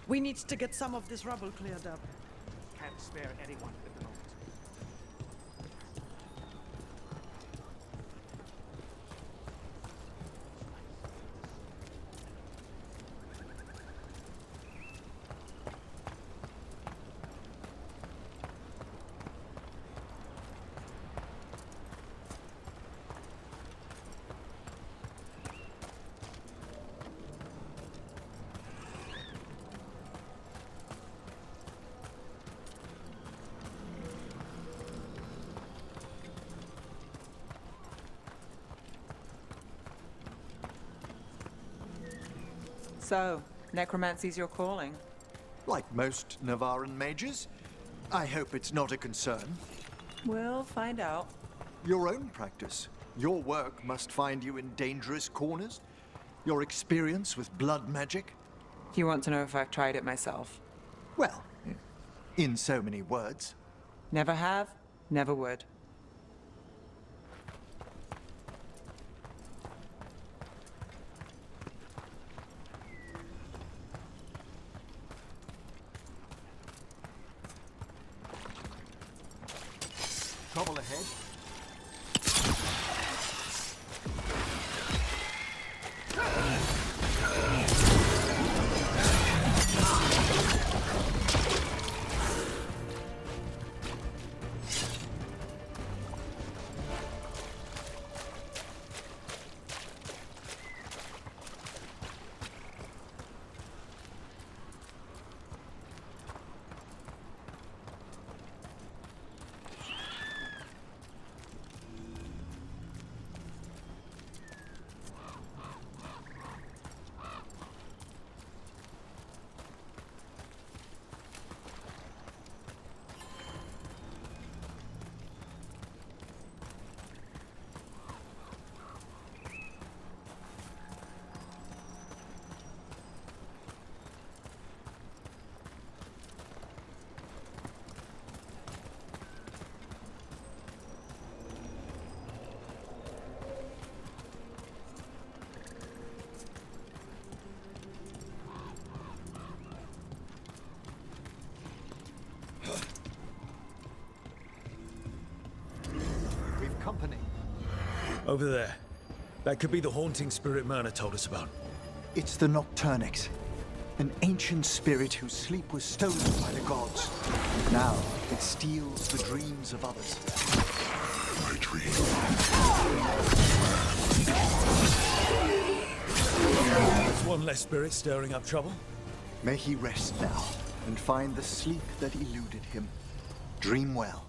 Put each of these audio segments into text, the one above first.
We need to get some of this rubble cleared up. Can't spare anyone at the moment. So, necromancy's your calling? Like most Navaran mages, I hope it's not a concern. We'll find out. Your own practice. Your work must find you in dangerous corners. Your experience with blood magic. You want to know if I've tried it myself? Well, in so many words. Never have, never would. Trouble ahead. We've company. Over there. That could be the haunting spirit Myrna told us about. It's the Nocturnix, an ancient spirit whose sleep was stolen by the gods. Now it steals the dreams of others. My dream. There's one less spirit stirring up trouble. May he rest now and find the sleep that eluded him. Dream well.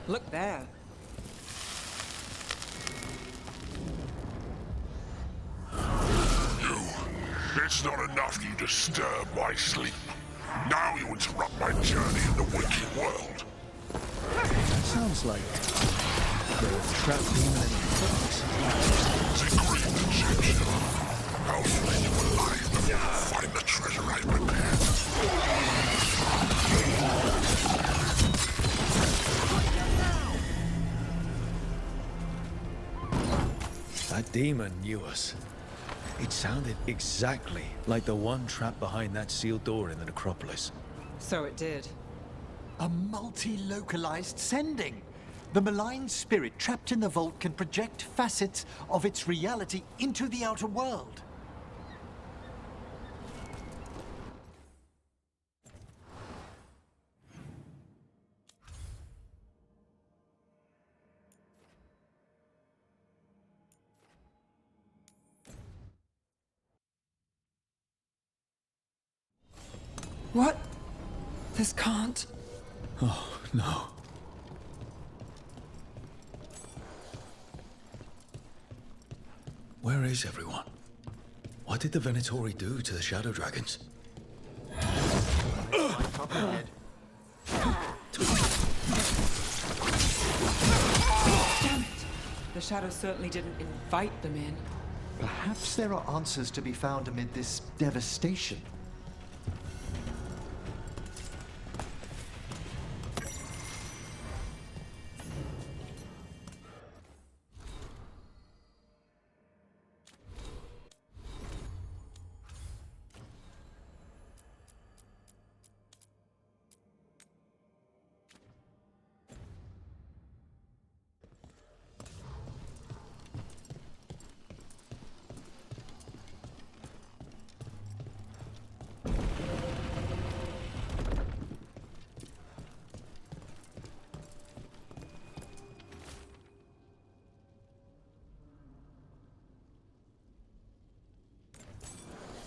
Look there. It's not enough you disturb my sleep. Now you interrupt my journey in the waking world. Sounds like the trap demon in the fox. Degree Egyptian. I'll flay you alive before you find the treasure I prepared. That demon knew us. It sounded exactly like the one trapped behind that sealed door in the necropolis. So it did. A multi-localized sending. The malign spirit trapped in the vault can project facets of its reality into the outer world. What? This can't. Oh, no. Where is everyone? What did the Venatori do to the Shadow Dragons? Damn it! The Shadows certainly didn't invite them in. Perhaps there are answers to be found amid this devastation.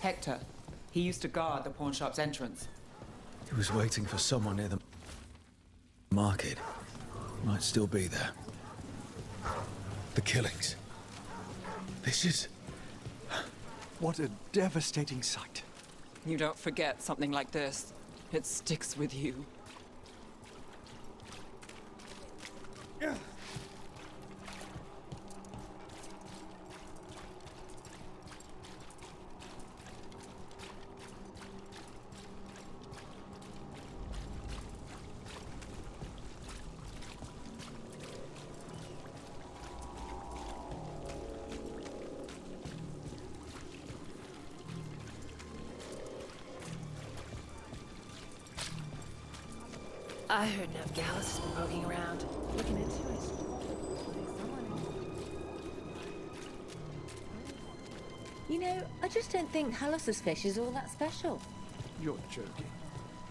Hector. He used to guard the pawn shop's entrance. He was waiting for someone near the market. Might still be there. The killings. This is... What a devastating sight. You don't forget something like this. It sticks with you. I heard Navgalis has been poking around, looking into it. You know, I just don't think Halos' fish is all that special. You're joking.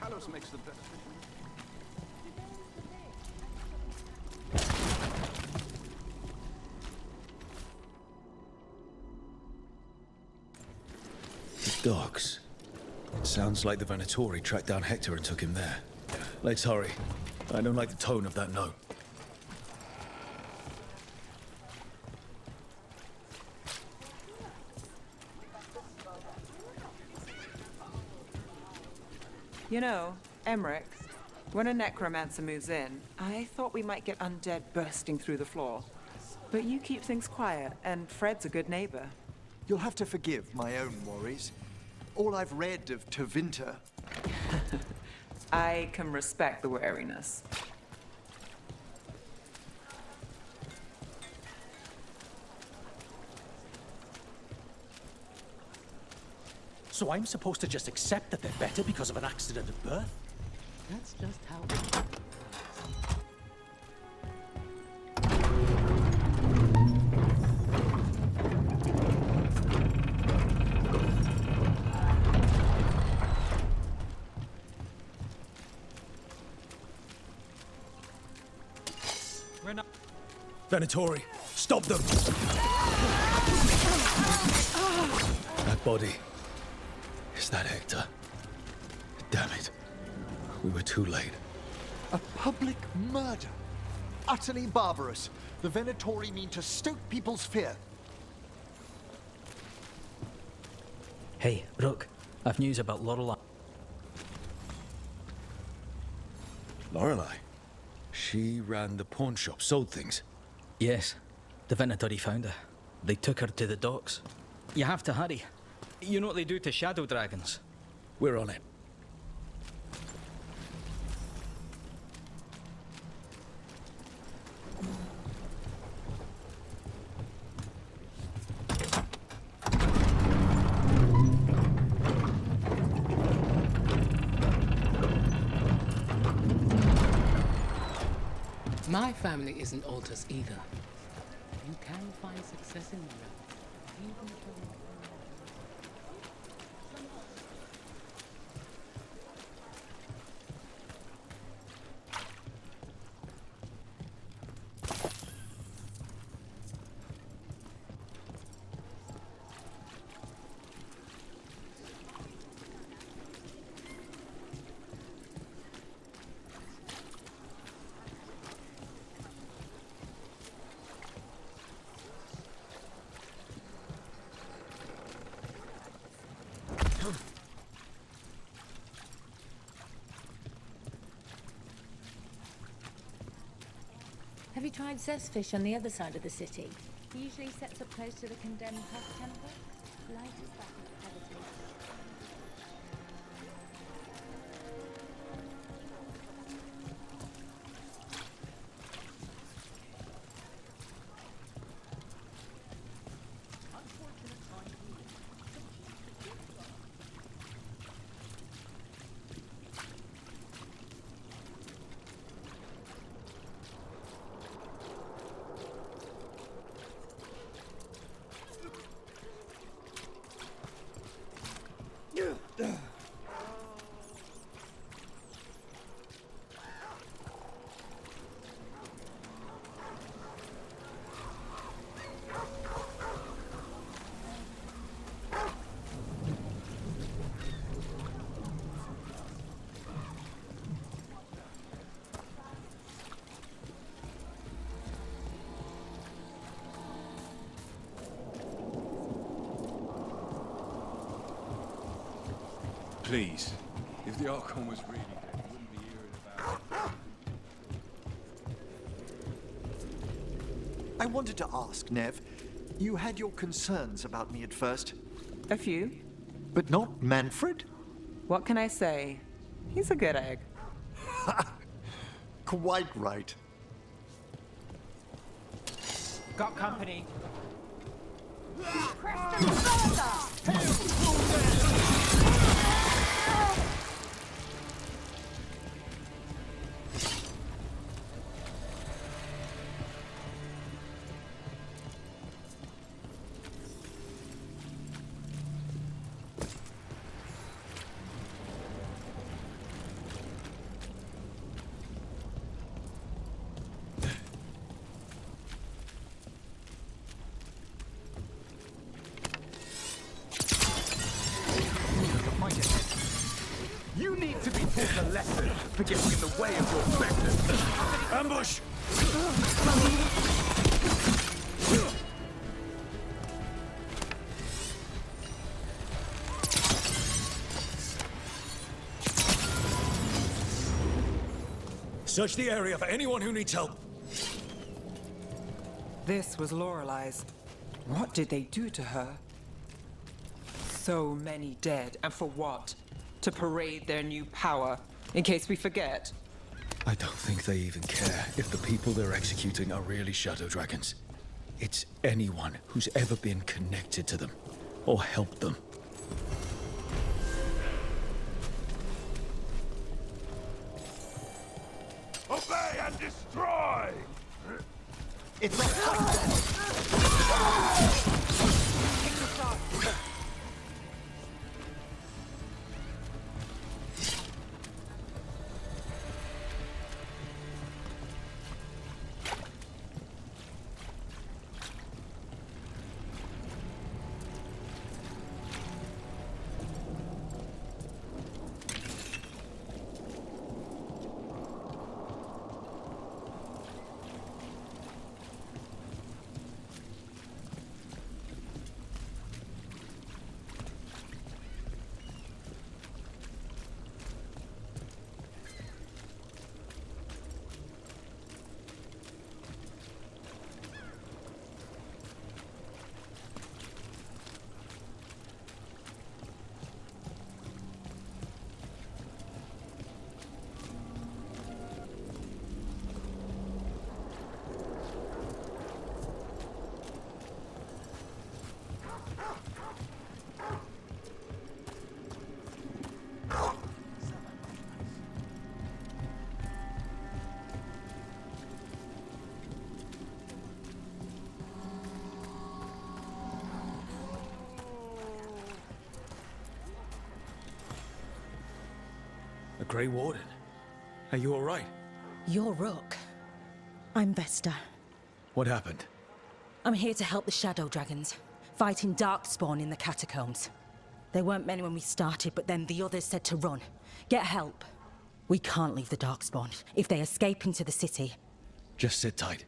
Halos makes the best fish. The docks. Sounds like the Venatori tracked down Hector and took him there. Let's hurry. I don't like the tone of that note. You know, Emmerich, when a necromancer moves in, I thought we might get undead bursting through the floor. But you keep things quiet, and Fred's a good neighbor. You'll have to forgive my own worries. All I've read of Tevinter. I can respect the wariness. So I'm supposed to just accept that they're better because of an accident at birth? That's just how... Venatori, stop them! That body. Is that Hector? Damn it. We were too late. A public murder. Utterly barbarous. The Venatori mean to stoke people's fear. Hey, Rook, I've news about Lorelei. Lorelei? She ran the pawn shop, sold things. Yes, the Venatori found her. They took her to the docks. You have to hurry. You know what they do to shadow dragons? We're on it. My family isn't altars either. You can find success in them. Even tried Zestfish on the other side of the city? He usually sets up close to the condemned Husk temple. Light as that habitation. Please, if the Archon was really dead, we wouldn't be hearing about it. I wanted to ask, Nev. You had your concerns about me at first, A few. but not Manfred? What can I say? He's a good egg. Quite right. Got company. You need to be taught a lesson for getting in the way of your betters. Ambush! Search the area for anyone who needs help. This was Lorelei's. What did they do to her? So many dead, and for what? To parade their new power, in case we forget. I don't think they even care if the people they're executing are really shadow dragons. It's anyone who's ever been connected to them, or helped them. Obey and destroy! It's a fight! A Grey Warden. Are you all right? You're Rook. I'm Vesta. What happened? I'm here to help the Shadow Dragons, fighting Darkspawn in the catacombs. There weren't many when we started, but then the others said to run. Get help. We can't leave the Darkspawn. If they escape into the city... Just sit tight.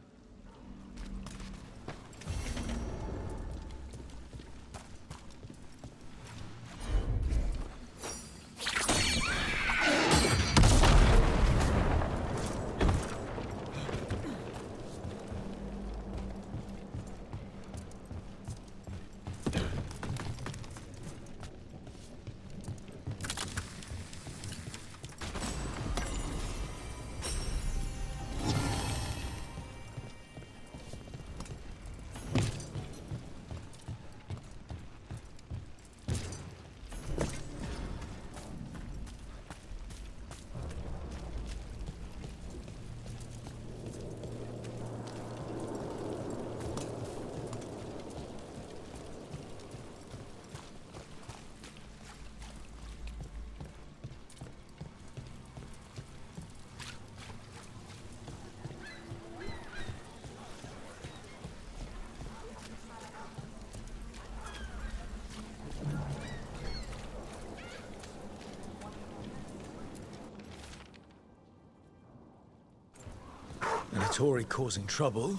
Tory causing trouble,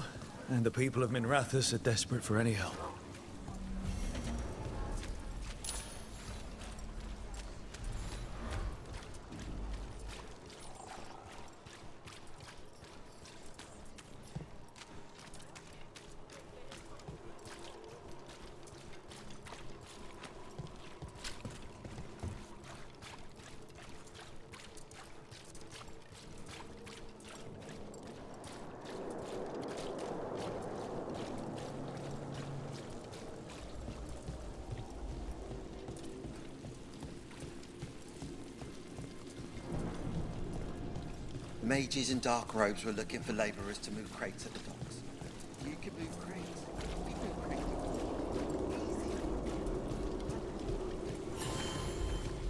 and the people of Minrathous are desperate for any help. Mages in dark robes were looking for labourers to move crates at the docks. You can move crates. We move crates.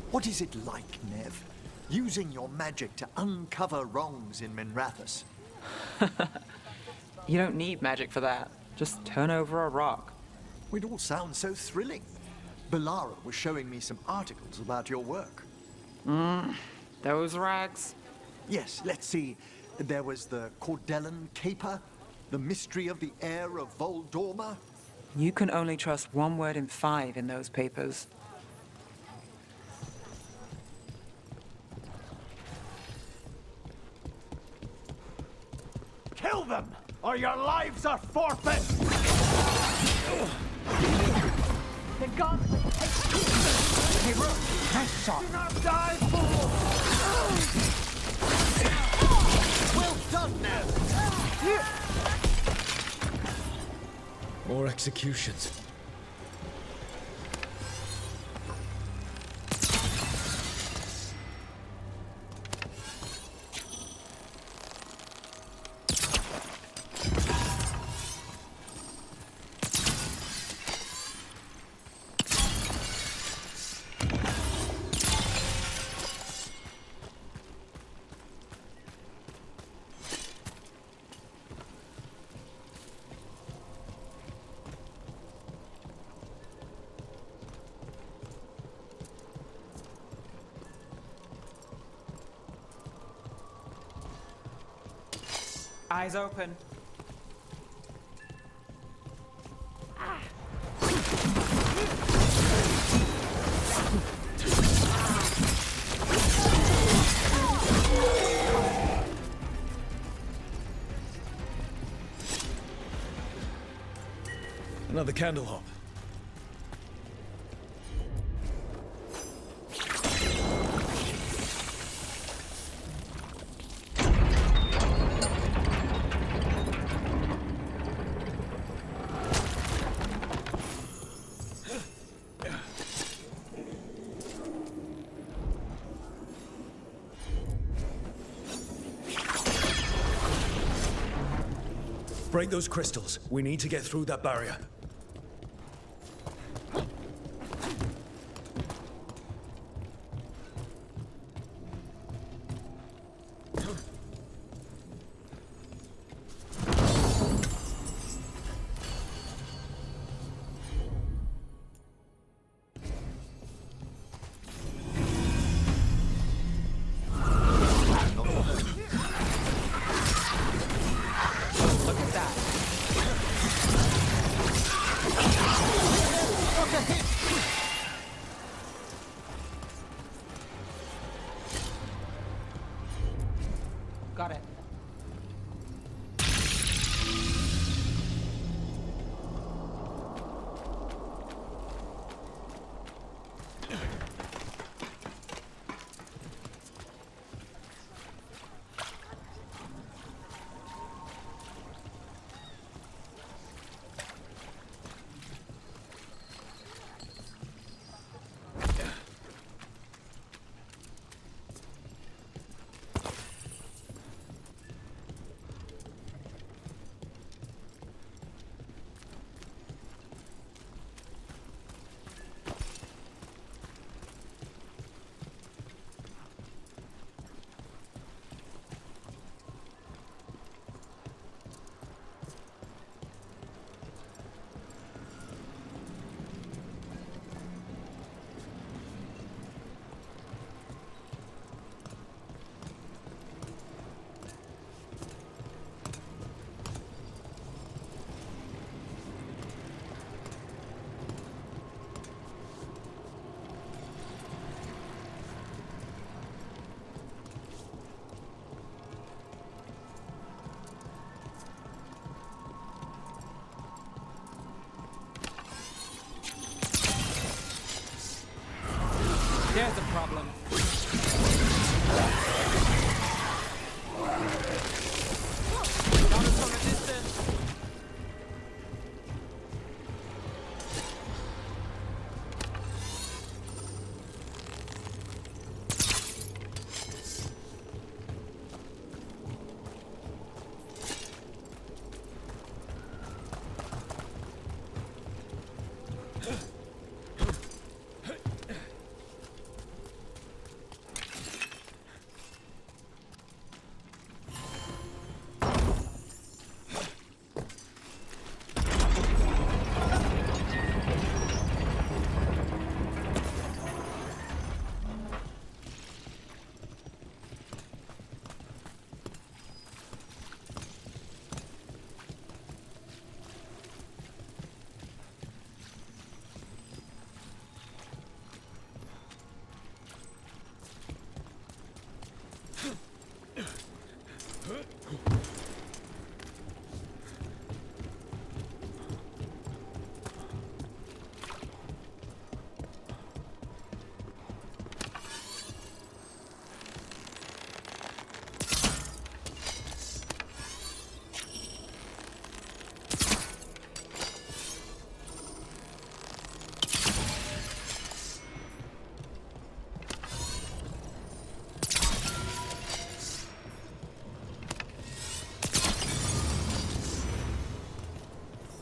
What is it like, Nev? Using your magic to uncover wrongs in Minrathous? You don't need magic for that. Just turn over a rock. It all sounds so thrilling. Belara was showing me some articles about your work. Those rags? Yes, let's see. There was the Cordellan Caper, the mystery of the heir of Voldorma. You can only trust one word in 5 in those papers. Kill them, or your lives are forfeit! The gods Hey, Rook, nice shot. Do not die, fool! Well done, Nev! More executions. Eyes open. Another candle hop. Break those crystals. We need to get through that barrier. There's a problem. Got us from a distance.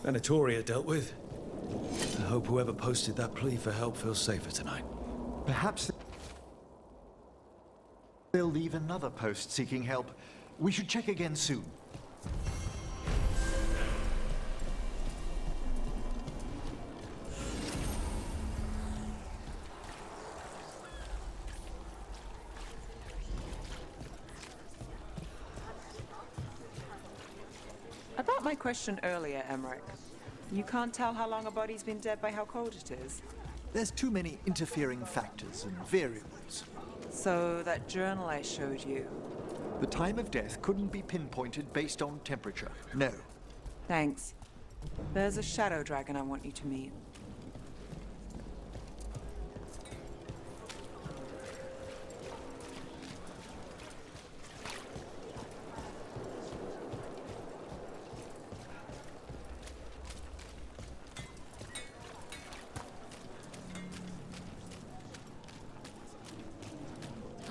Anatolia dealt with. I hope whoever posted that plea for help feels safer tonight. Perhaps they'll leave another post seeking help. We should check again soon. About my question earlier, Emmerich. You can't tell how long a body's been dead by how cold it is. There's too many interfering factors and variables. So that journal I showed you. The time of death couldn't be pinpointed based on temperature. No. Thanks. There's a shadow dragon I want you to meet.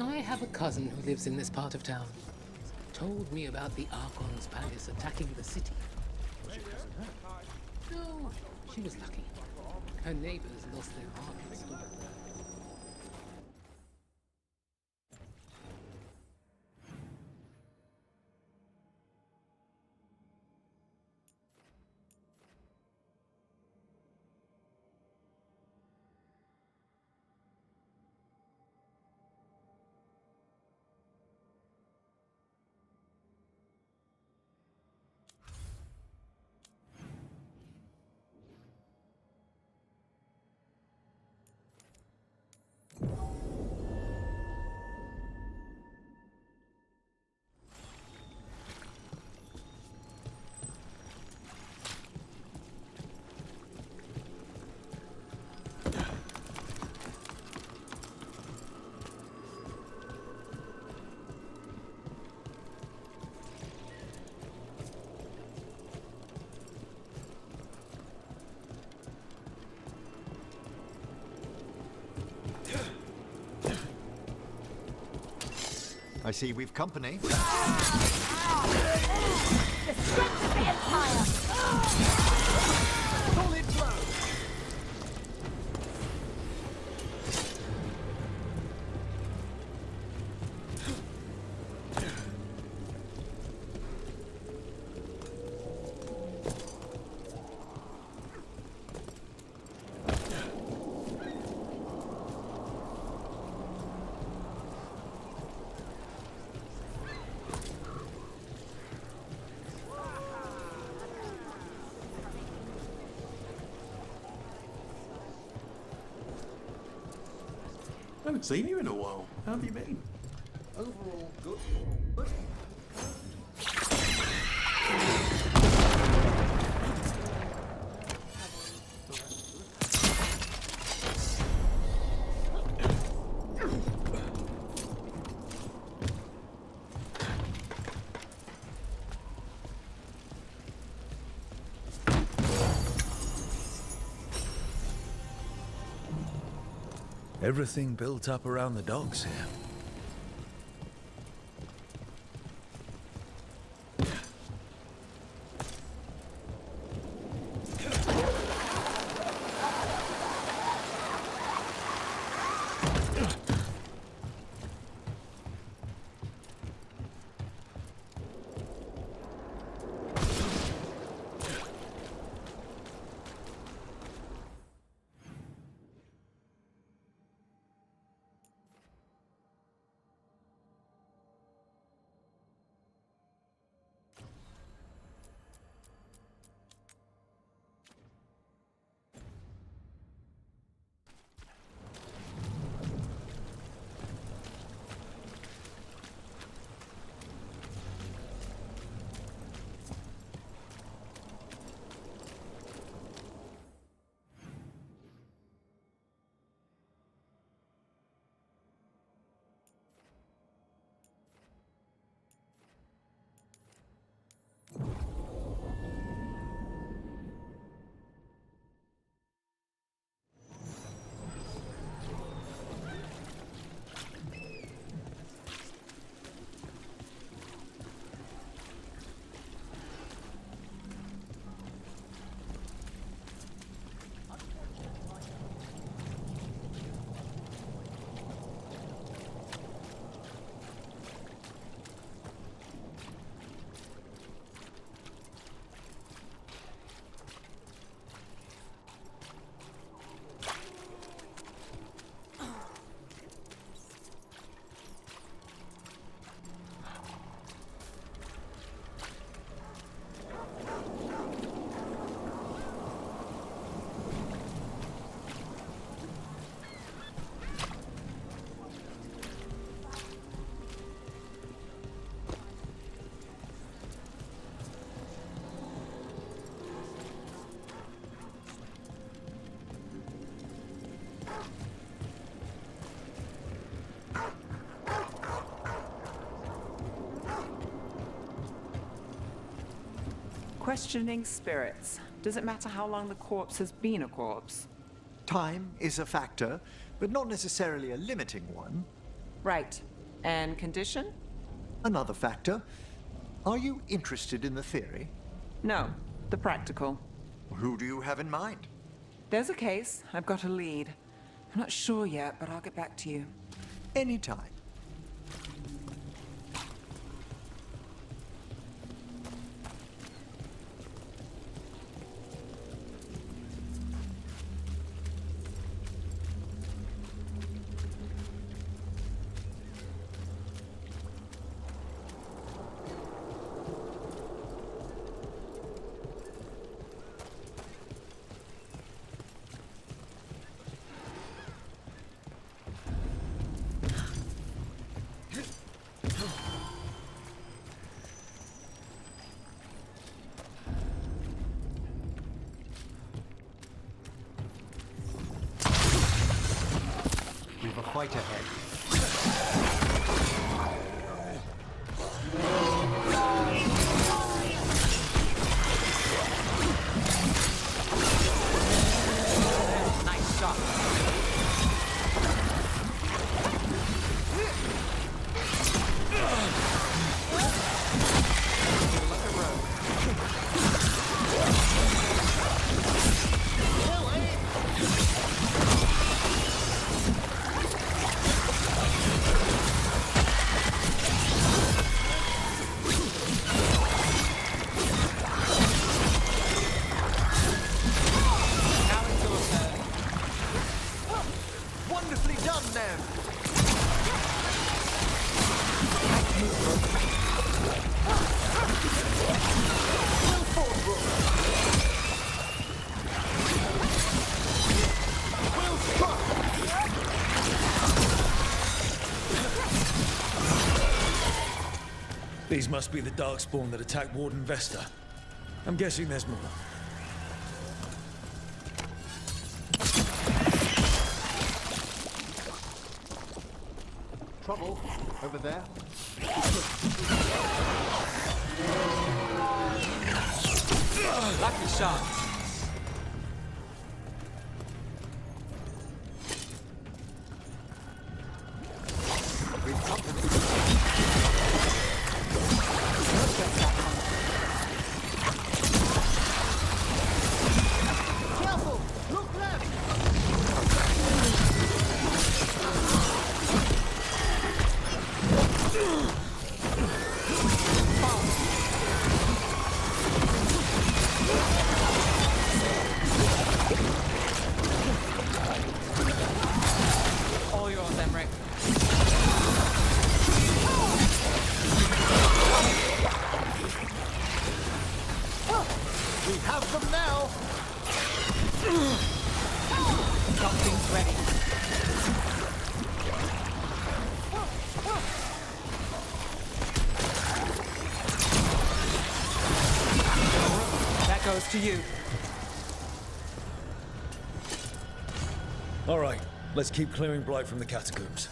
I have a cousin who lives in this part of town. Told me about the Archon's palace attacking the city. Was your cousin hurt? No, she was lucky. Her neighbors lost their markets. I see we've company. The strength of the Empire! Solid blow! I haven't seen you in a while. How have you been? Overall, good. Everything built up around the docks here. Questioning spirits. Does it matter how long the corpse has been a corpse? Time is a factor, but not necessarily a limiting one. Right. And condition? Another factor. Are you interested in the theory? No, the practical. Who do you have in mind? There's a case. I've got a lead. I'm not sure yet, but I'll get back to you. Anytime. We've a fight ahead. Nice shot. Wonderfully done, then! Well fought, Rook! Well struck! These must be the Darkspawn that attacked Warden Vesta. I'm guessing there's more. Trouble over there. Lucky shot. That goes to you. All right, let's keep clearing Blight from the catacombs.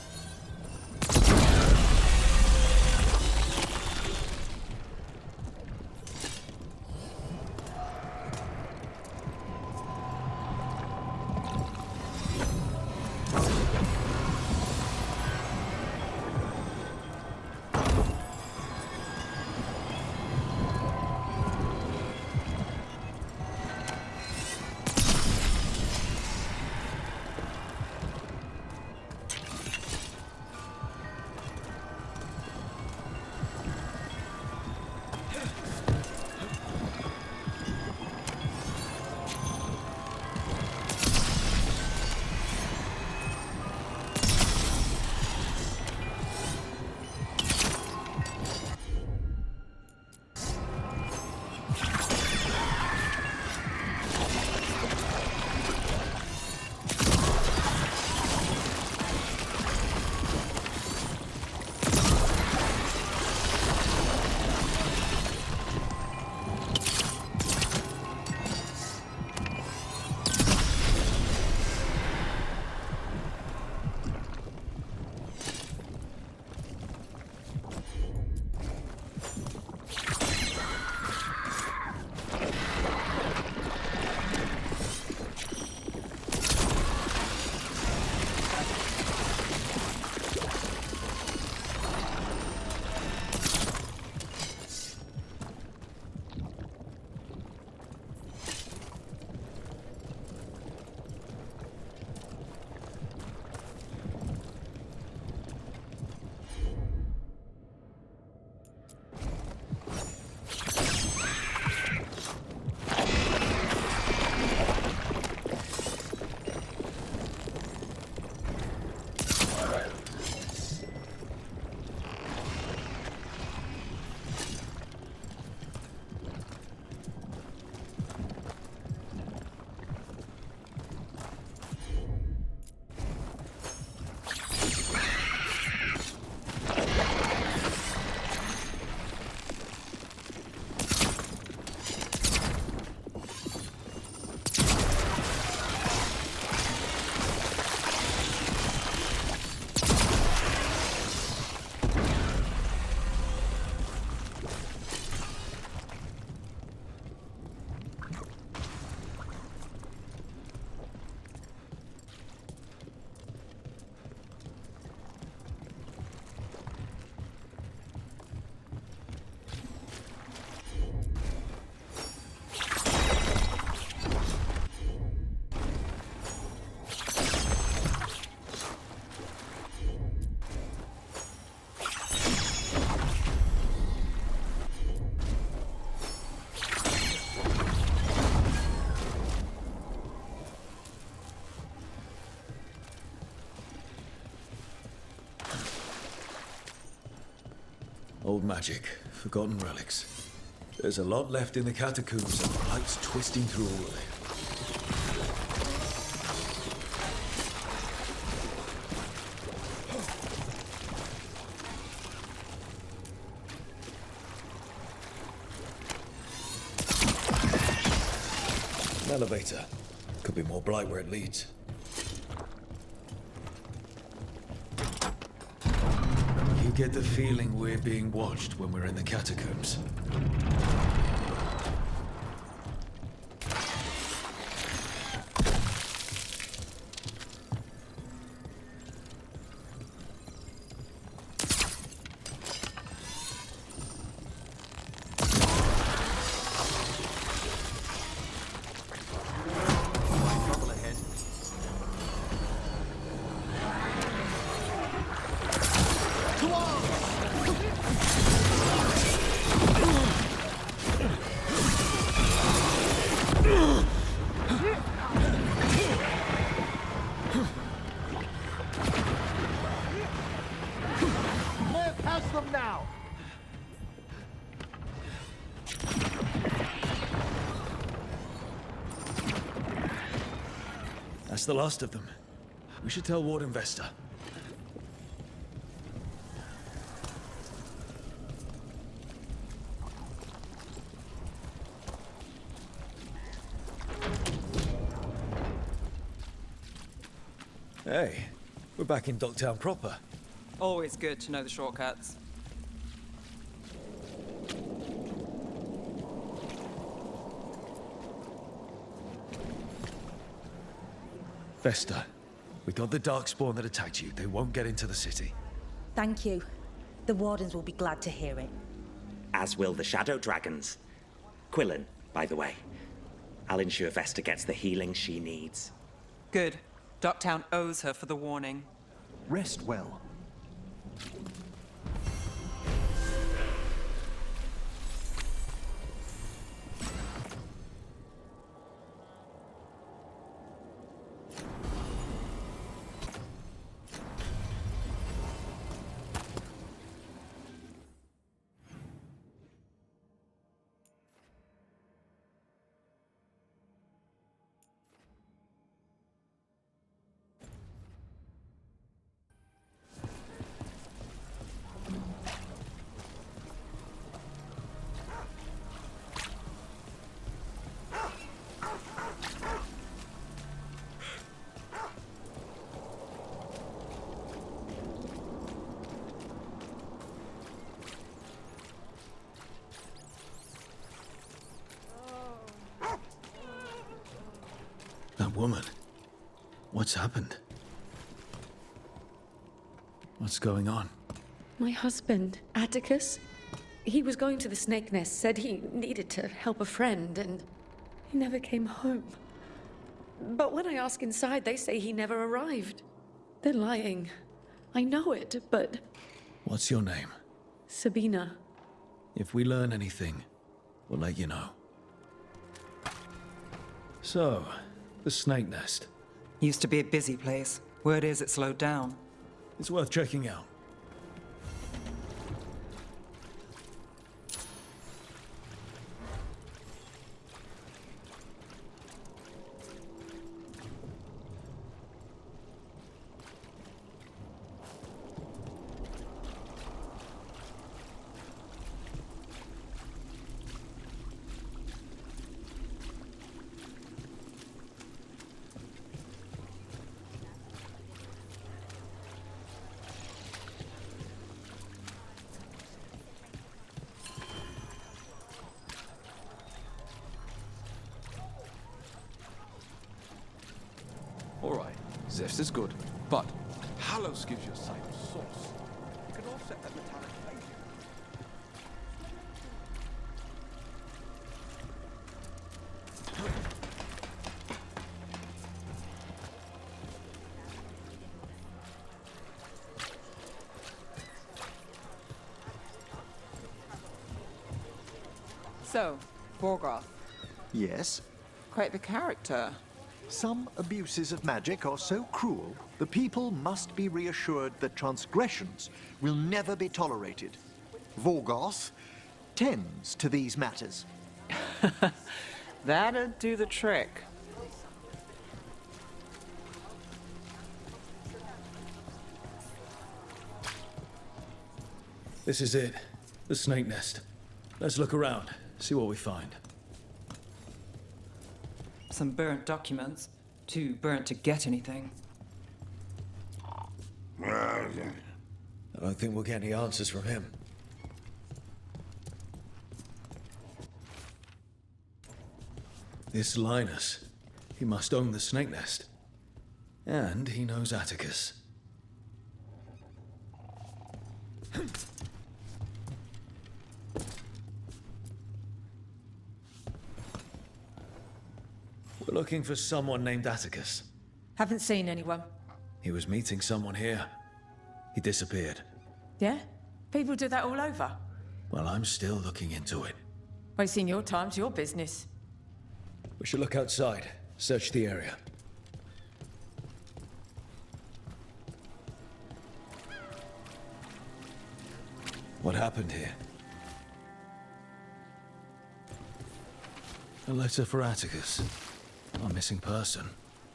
Old magic, forgotten relics. There's a lot left in the catacombs and Blight's twisting through all of it. An elevator. Could be more Blight where it leads. You get the feeling we're being watched when we're in the catacombs. That's the last of them. We should tell Warden Vesta. Hey, we're back in Docktown proper. Always good to know the shortcuts. Vesta, we got the Darkspawn that attacked you. They won't get into the city. Thank you. The Wardens will be glad to hear it. As will the Shadow Dragons. Quillen, by the way. I'll ensure Vesta gets the healing she needs. Good. Docktown owes her for the warning. Rest well. That woman. What's happened? What's going on? My husband, Atticus, he was going to the Snake Nest, said he needed to help a friend, and he never came home. But when I ask inside, they say he never arrived. They're lying. I know it, but... What's your name? Sabina. If we learn anything, we'll let you know. So, the Snake Nest. Used to be a busy place. Word is it slowed down. It's worth checking out. Alright, zest is good, but Hallows gives you a sight of sauce. You can offset that metallic flavor. So, Veilguard. Yes? Quite the character. Some abuses of magic are so cruel, the people must be reassured that transgressions will never be tolerated. Veilguard tends to these matters. That'd do the trick. This is it. The Snake Nest. Let's look around, see what we find. Some burnt documents. Too burnt to get anything. I don't think we'll get any answers from him. This Linus, he must own the Snake Nest. And he knows Atticus. We're looking for someone named Atticus. Haven't seen anyone. He was meeting someone here. He disappeared. Yeah? People do that all over. Well, I'm still looking into it. Wasting your time's your business. We should look outside, search the area. What happened here? A letter for Atticus. A missing person.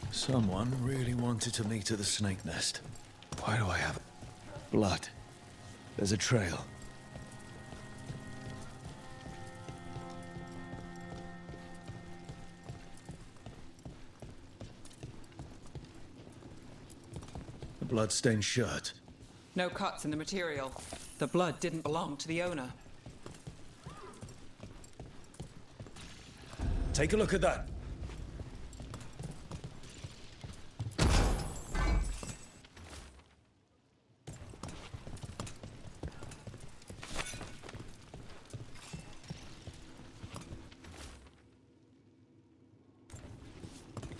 Someone really wanted to meet at the snake nest. Why do I have blood? There's a trail. A blood-stained shirt. No cuts in the material. The blood didn't belong to the owner. Take a look at that.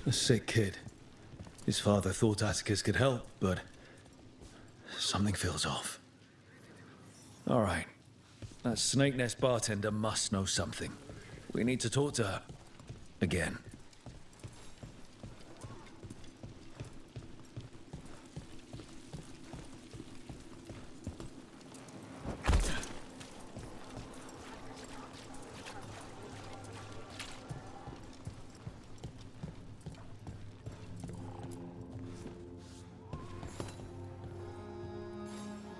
A sick kid. His father thought Atticus could help, but something feels off. All right. That Snake Nest bartender must know something. We need to talk to her. Again.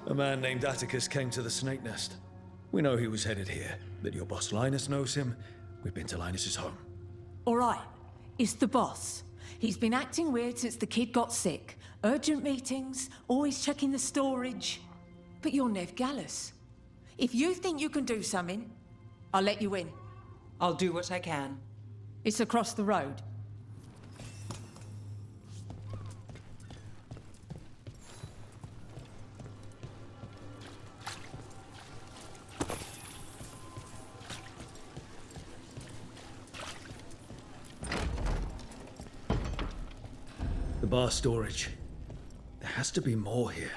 A man named Atticus came to the Snake Nest. We know he was headed here, that your boss Linus knows him. We've been to Linus's home. All right, it's the boss. He's been acting weird since the kid got sick. Urgent meetings, always checking the storage. But you're Nev Gallus. If you think you can do something, I'll let you in. I'll do what I can. It's across the road. The bar storage. There has to be more here.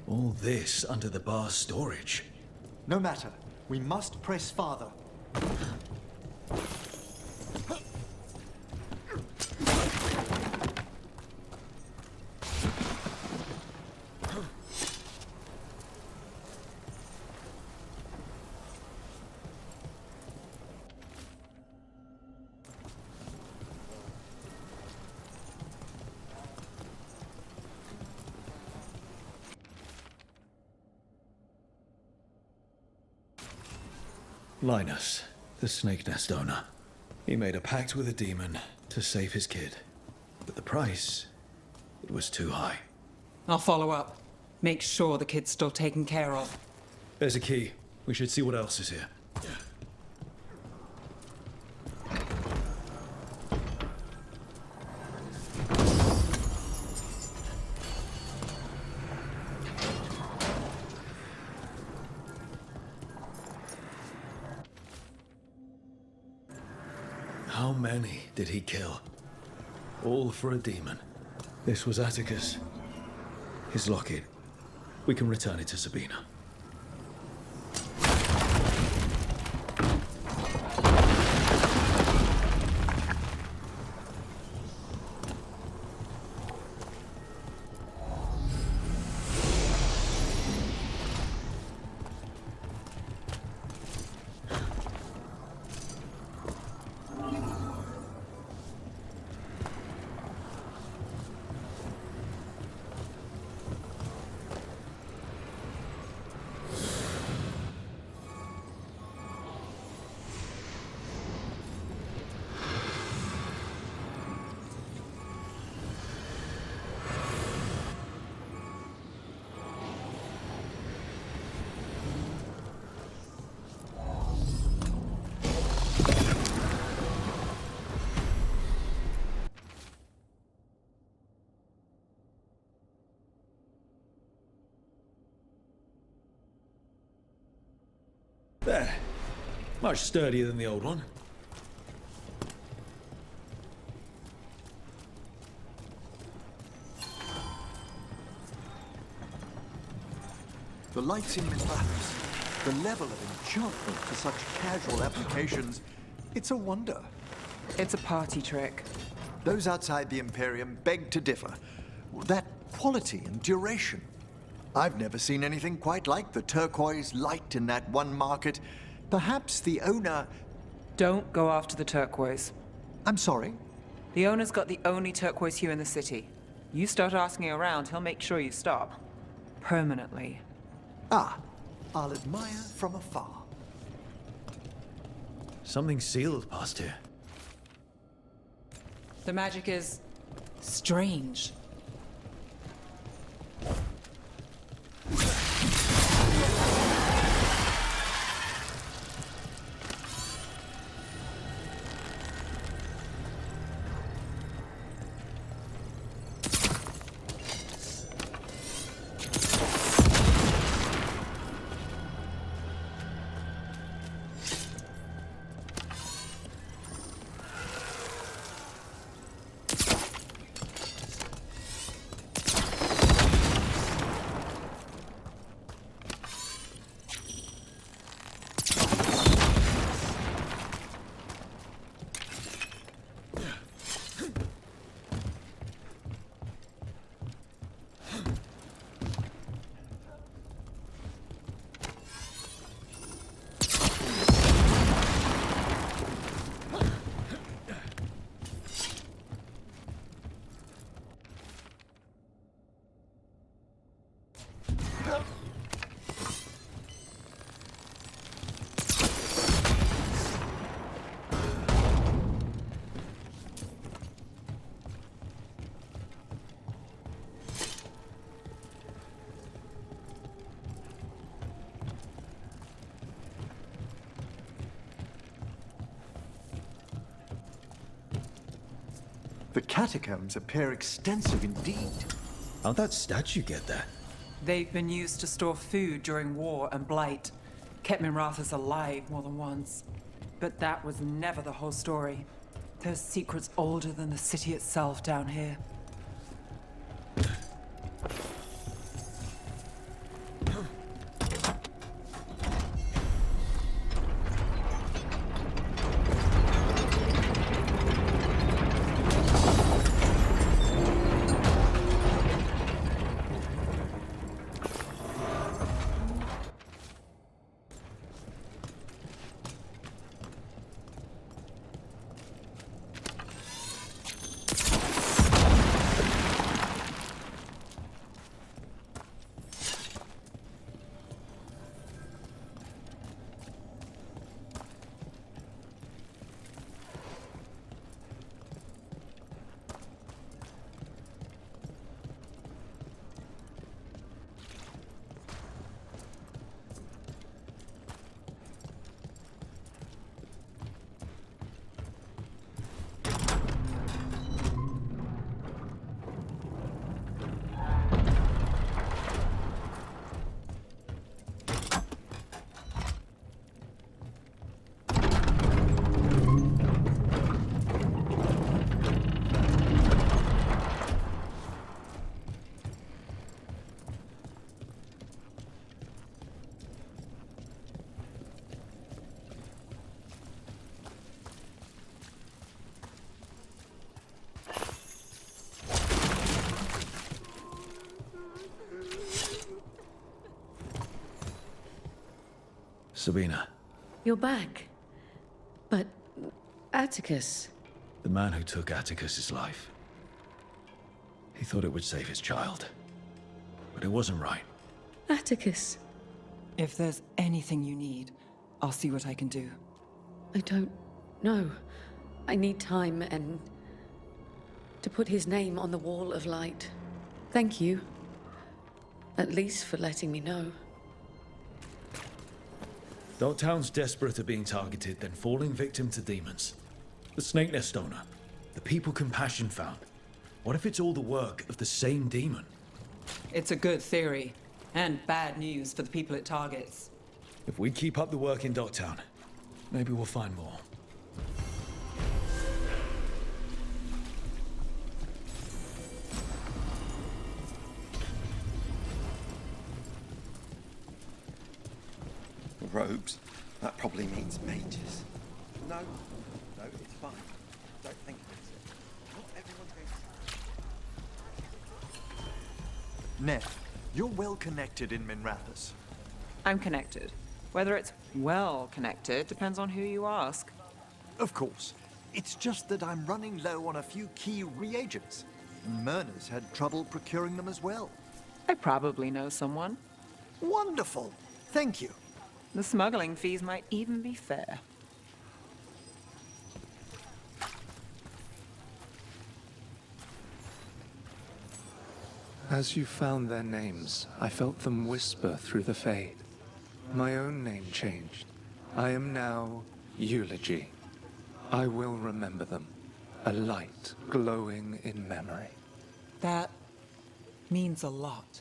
All this under the bar's storage. No matter. We must press farther. Linus, the Snake Nest owner. He made a pact with a demon to save his kid. But the price, it was too high. I'll follow up. Make sure the kid's still taken care of. There's a key. We should see what else is here. How many did he kill? All for a demon. This was Atticus. His locket. We can return it to Sabina. There. Much sturdier than the old one. The lights in Minrathous, the level of enchantment for such casual applications, it's a wonder. It's a party trick. Those outside the Imperium beg to differ. That quality and duration. I've never seen anything quite like the turquoise light in that one market. Perhaps the owner... Don't go after the turquoise. I'm sorry? The owner's got the only turquoise hue in the city. You start asking around, he'll make sure you stop. Permanently. Ah, I'll admire from afar. Something sealed past here. The magic is strange. The catacombs appear extensive indeed. How'd that statue get there? They've been used to store food during war and blight. Kept Minrathous alive more than once. But that was never the whole story. There's secrets older than the city itself down here. Sabina. You're back. But Atticus... The man who took Atticus's life. He thought it would save his child. But it wasn't right. Atticus. If there's anything you need, I'll see what I can do. I don't know. I need time and... to put his name on the Wall of Light. Thank you. At least for letting me know. Dogtown's desperate at being targeted, then falling victim to demons. The Snake Nest owner. The people Compassion found. What if it's all the work of the same demon? It's a good theory, and bad news for the people it targets. If we keep up the work in Dogtown, maybe we'll find more. robes. That probably means mages. No, it's fine. Don't think of it. Not everyone's going to... Neff, you're well connected in Minrathous. I'm connected. Whether it's well connected depends on who you ask. Of course. It's just that I'm running low on a few key reagents. Myrna's had trouble procuring them as well. I probably know someone. Wonderful. Thank you. The smuggling fees might even be fair. As you found their names, I felt them whisper through the fade. My own name changed. I am now Eulogy. I will remember them. A light glowing in memory. That means a lot.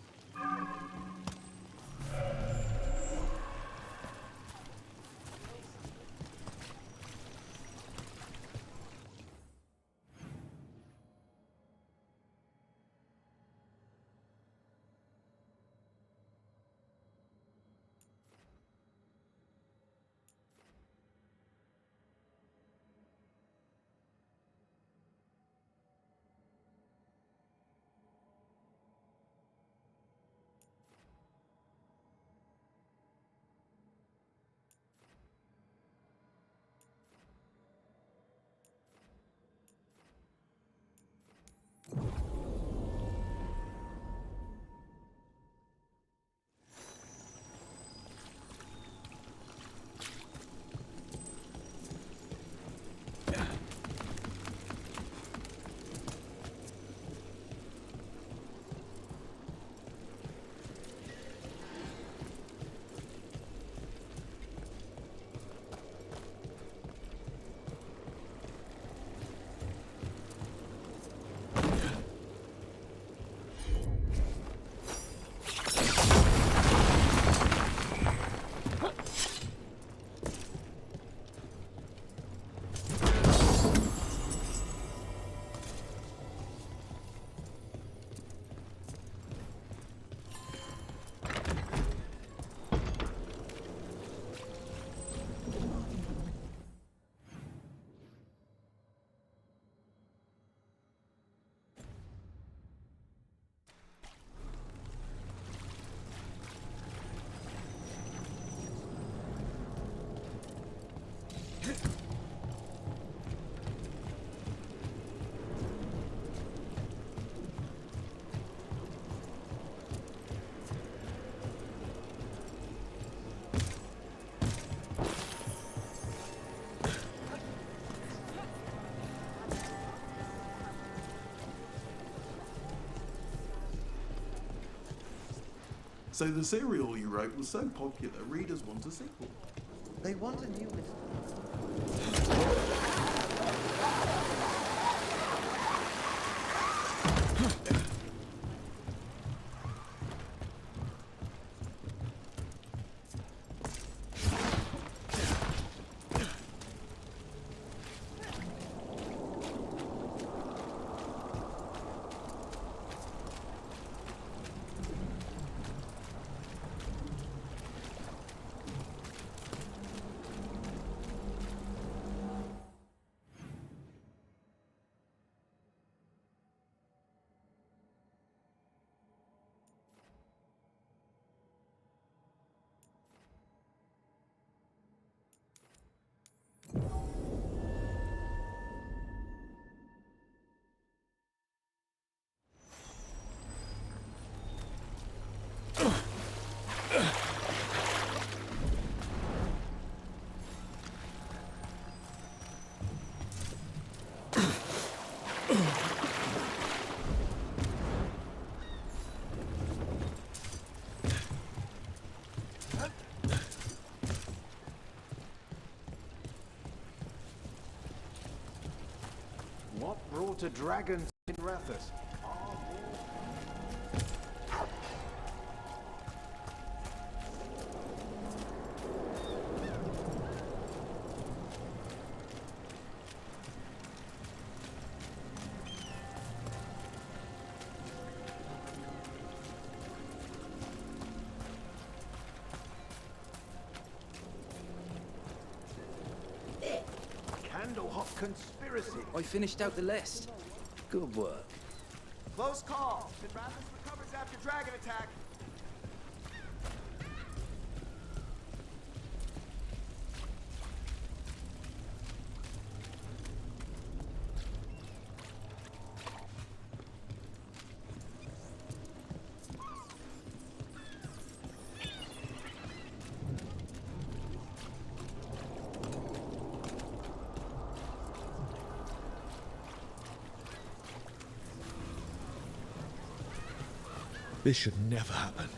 So the serial you wrote was so popular, readers want a sequel. They want a new list. What brought a dragon to Minrathous? conspiracy. I finished out the list. Good work. Close call. Minrathous recovers after dragon attack. This should never happen.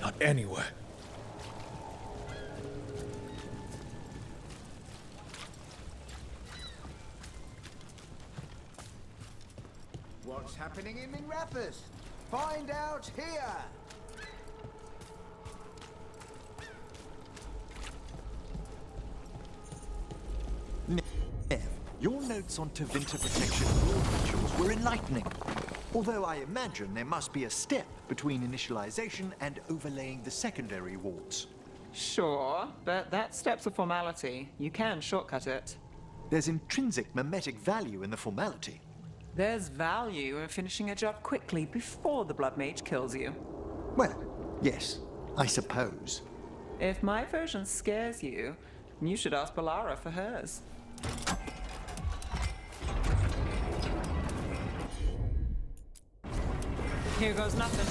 Not anywhere. What's happening in Minrathous? Find out here! Nev, your notes on Tevinter protection ward rituals were enlightening. Although I imagine there must be a step between initialization and overlaying the secondary wards. Sure, but that step's a formality. You can shortcut it. There's intrinsic mimetic value in the formality. There's value in finishing a job quickly before the Blood Mage kills you. Well, yes, I suppose. If my version scares you, you should ask Balara for hers. Here goes nothing.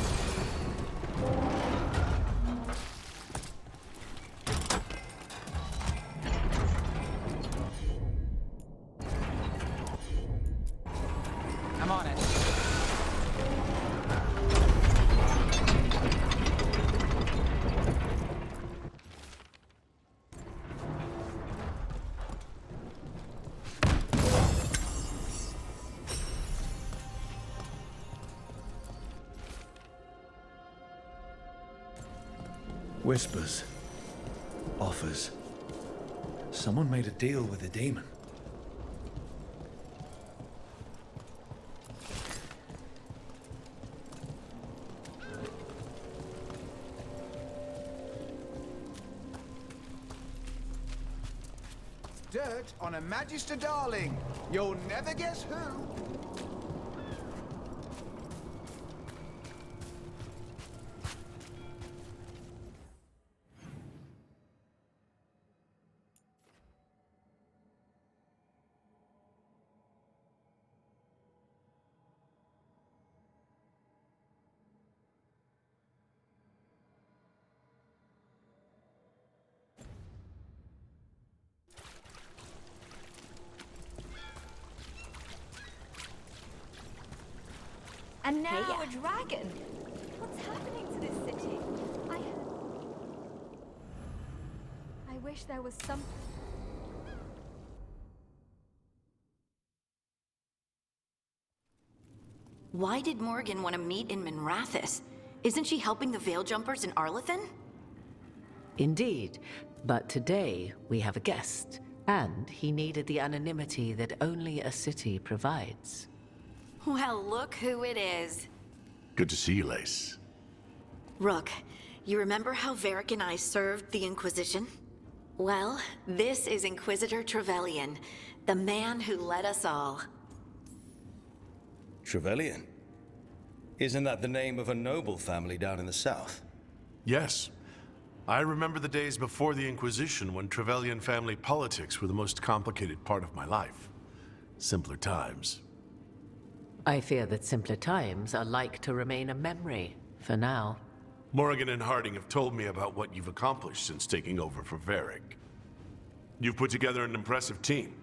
I'm on it. Whispers. Offers. Someone made a deal with the demon. Dirt on a Magister darling. You'll never guess who. And now a dragon. What's happening to this city? I wish there was some... Why did Morrigan want to meet in Minrathous? Isn't she helping the Veil Jumpers in Arlathan? Indeed, but today we have a guest, and he needed the anonymity that only a city provides. Well, look who it is. Good to see you, Lace. Rook, you remember how Varric and I served the Inquisition? Well, this is Inquisitor Trevelyan, the man who led us all. Trevelyan? Isn't that the name of a noble family down in the south? Yes. I remember the days before the Inquisition when Trevelyan family politics were the most complicated part of my life. Simpler times. I fear that simpler times are like to remain a memory, for now. Morrigan and Harding have told me about what you've accomplished since taking over for Varric. You've put together an impressive team,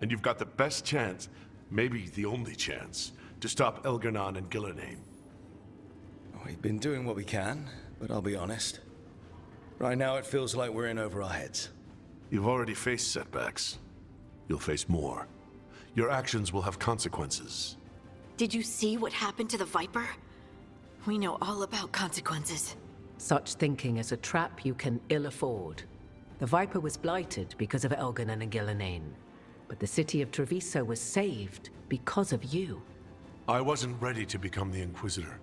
and you've got the best chance, maybe the only chance, to stop Elgar'nan and Gillenheim. We've been doing what we can, but I'll be honest. Right now it feels like we're in over our heads. You've already faced setbacks. You'll face more. Your actions will have consequences. Did you see what happened to the Viper? We know all about consequences. Such thinking is a trap you can ill afford. The Viper was blighted because of Elgar'nan and Gillenheim, but the city of Treviso was saved because of you. I wasn't ready to become the Inquisitor.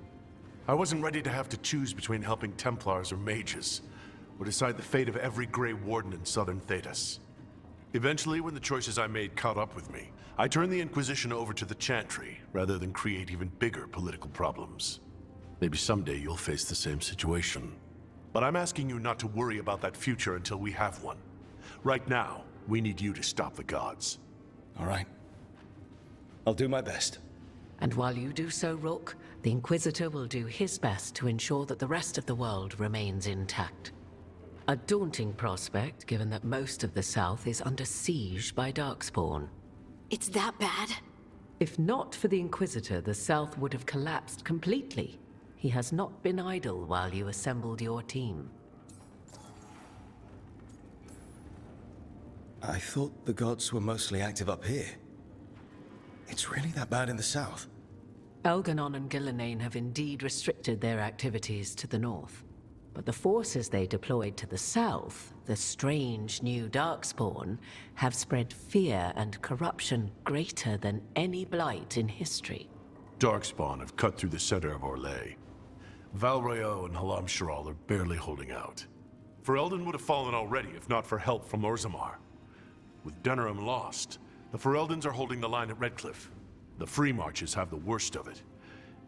I wasn't ready to have to choose between helping Templars or mages, or decide the fate of every Grey Warden in southern Thedas. Eventually, when the choices I made caught up with me, I turned the Inquisition over to the Chantry, rather than create even bigger political problems. Maybe someday you'll face the same situation. But I'm asking you not to worry about that future until we have one. Right now, we need you to stop the gods. All right. I'll do my best. And while you do so, Rook, the Inquisitor will do his best to ensure that the rest of the world remains intact. A daunting prospect, given that most of the South is under siege by Darkspawn. It's that bad? If not for the Inquisitor, the South would have collapsed completely. He has not been idle while you assembled your team. I thought the gods were mostly active up here. It's really that bad in the south? Elganon and Gillenane have indeed restricted their activities to the north. But the forces they deployed to the south, the strange new Darkspawn, have spread fear and corruption greater than any blight in history. Darkspawn have cut through the center of Orlais. Valrayo and Halam Sharal are barely holding out. Ferelden would have fallen already if not for help from Orzammar. With Denerim lost, the Fereldans are holding the line at Redcliffe. The Free Marches have the worst of it.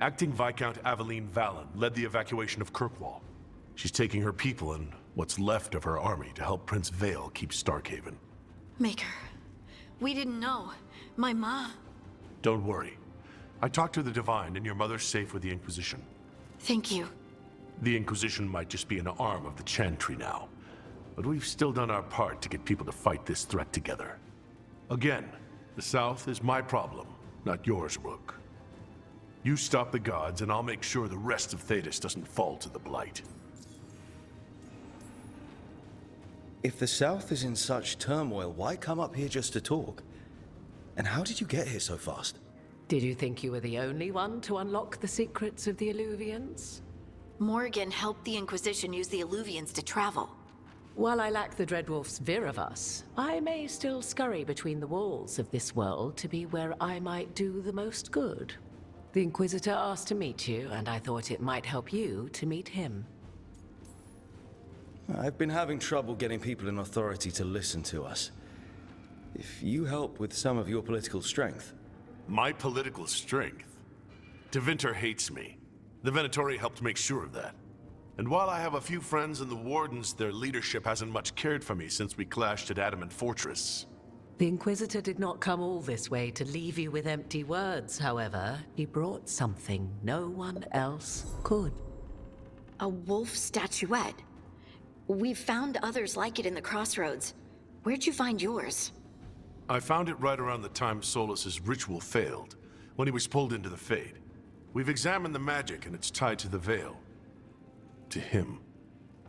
Acting Viscount Aveline Vallon led the evacuation of Kirkwall. She's taking her people and what's left of her army to help Prince Vale keep Starkhaven. Maker, we didn't know. My ma... Don't worry. I talked to the Divine and your mother's safe with the Inquisition. Thank you. The Inquisition might just be an arm of the Chantry now, but we've still done our part to get people to fight this threat together. Again, the South is my problem, not yours, Rook. You stop the gods and I'll make sure the rest of Thedas doesn't fall to the Blight. If the south is in such turmoil, why come up here just to talk? And how did you get here so fast? Did you think you were the only one to unlock the secrets of the Illuvians? Morrigan helped the Inquisition use the Illuvians to travel. While I lack the Dreadwolf's Viravus, I may still scurry between the walls of this world to be where I might do the most good. The Inquisitor asked to meet you, and I thought it might help you to meet him. I've been having trouble getting people in authority to listen to us. If you help with some of your political strength... My political strength? Tevinter hates me. The Venatori helped make sure of that. And while I have a few friends in the Wardens, their leadership hasn't much cared for me since we clashed at Adamant Fortress. The Inquisitor did not come all this way to leave you with empty words, however. He brought something no one else could. A wolf statuette. We've found others like it in the crossroads. Where'd you find yours? I found it right around the time Solus's ritual failed, when he was pulled into the Fade. We've examined the magic and it's tied to the Veil. To him,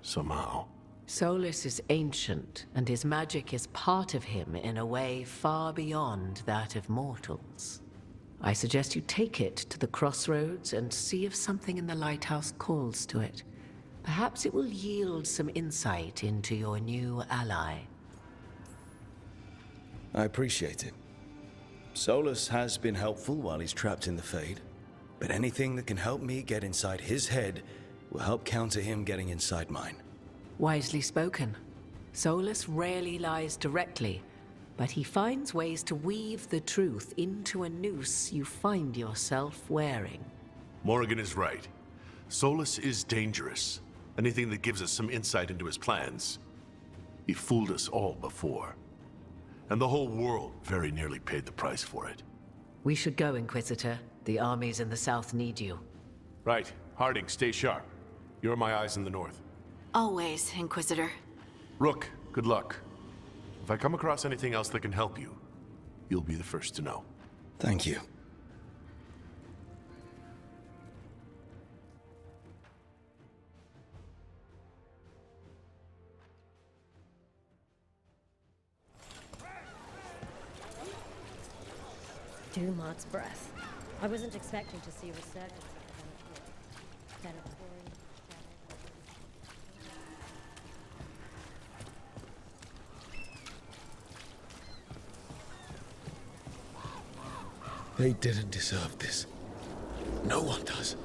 somehow. Solus is ancient, and his magic is part of him in a way far beyond that of mortals. I suggest you take it to the crossroads and see if something in the lighthouse calls to it. Perhaps it will yield some insight into your new ally. I appreciate it. Solus has been helpful while he's trapped in the Fade, but anything that can help me get inside his head will help counter him getting inside mine. Wisely spoken. Solus rarely lies directly, but he finds ways to weave the truth into a noose you find yourself wearing. Morrigan is right. Solus is dangerous. Anything that gives us some insight into his plans. He fooled us all before. And the whole world very nearly paid the price for it. We should go, Inquisitor. The armies in the south need you. Right. Harding, stay sharp. You're my eyes in the north. Always, Inquisitor. Rook, good luck. If I come across anything else that can help you, you'll be the first to know. Thank you. Dumart's breath. I wasn't expecting to see a resurgence of the Venatori. They didn't deserve this. No one does.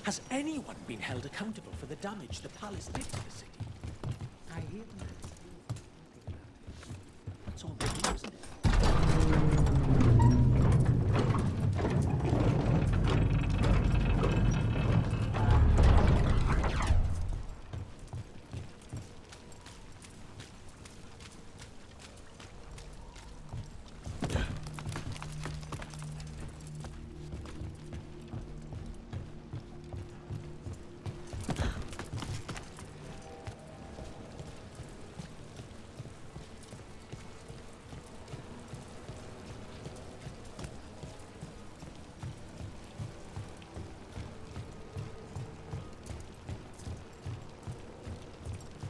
Has anyone been held accountable for the damage the palace did to the city? I hear them. That's all they do, isn't it?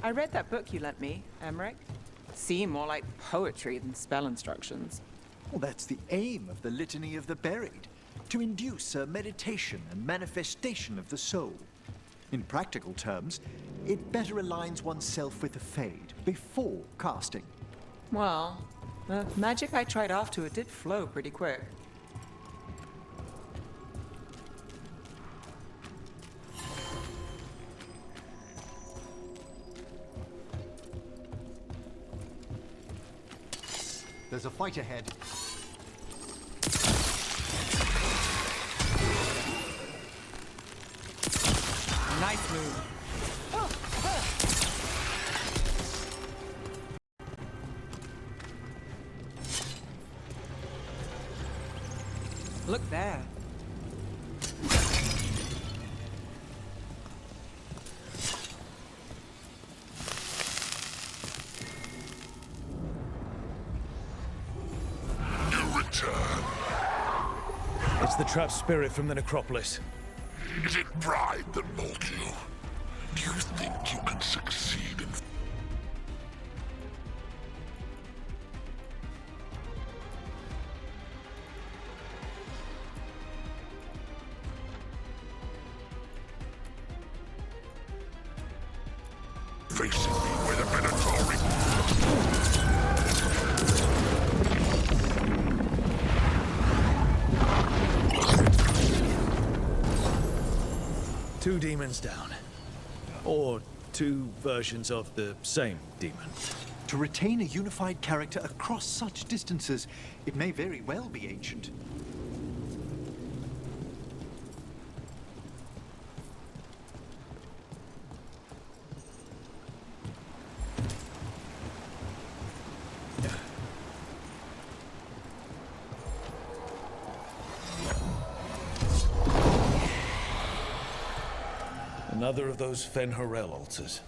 I read that book you lent me, Emmerich. Seemed more like poetry than spell instructions. Well, that's the aim of the Litany of the Buried, to induce a meditation and manifestation of the soul. In practical terms, it better aligns oneself with the Fade before casting. Well, the magic I tried after it did flow pretty quick. There's a fight ahead. Nice move. Look there. It's the trapped spirit from the necropolis. Is it pride that molds you? Do you think you can succeed in... facing me with a Minotaur? 2 demons down. Or 2 versions of the same demon. To retain a unified character across such distances, it may very well be ancient. Another of those Fen'Harel altars.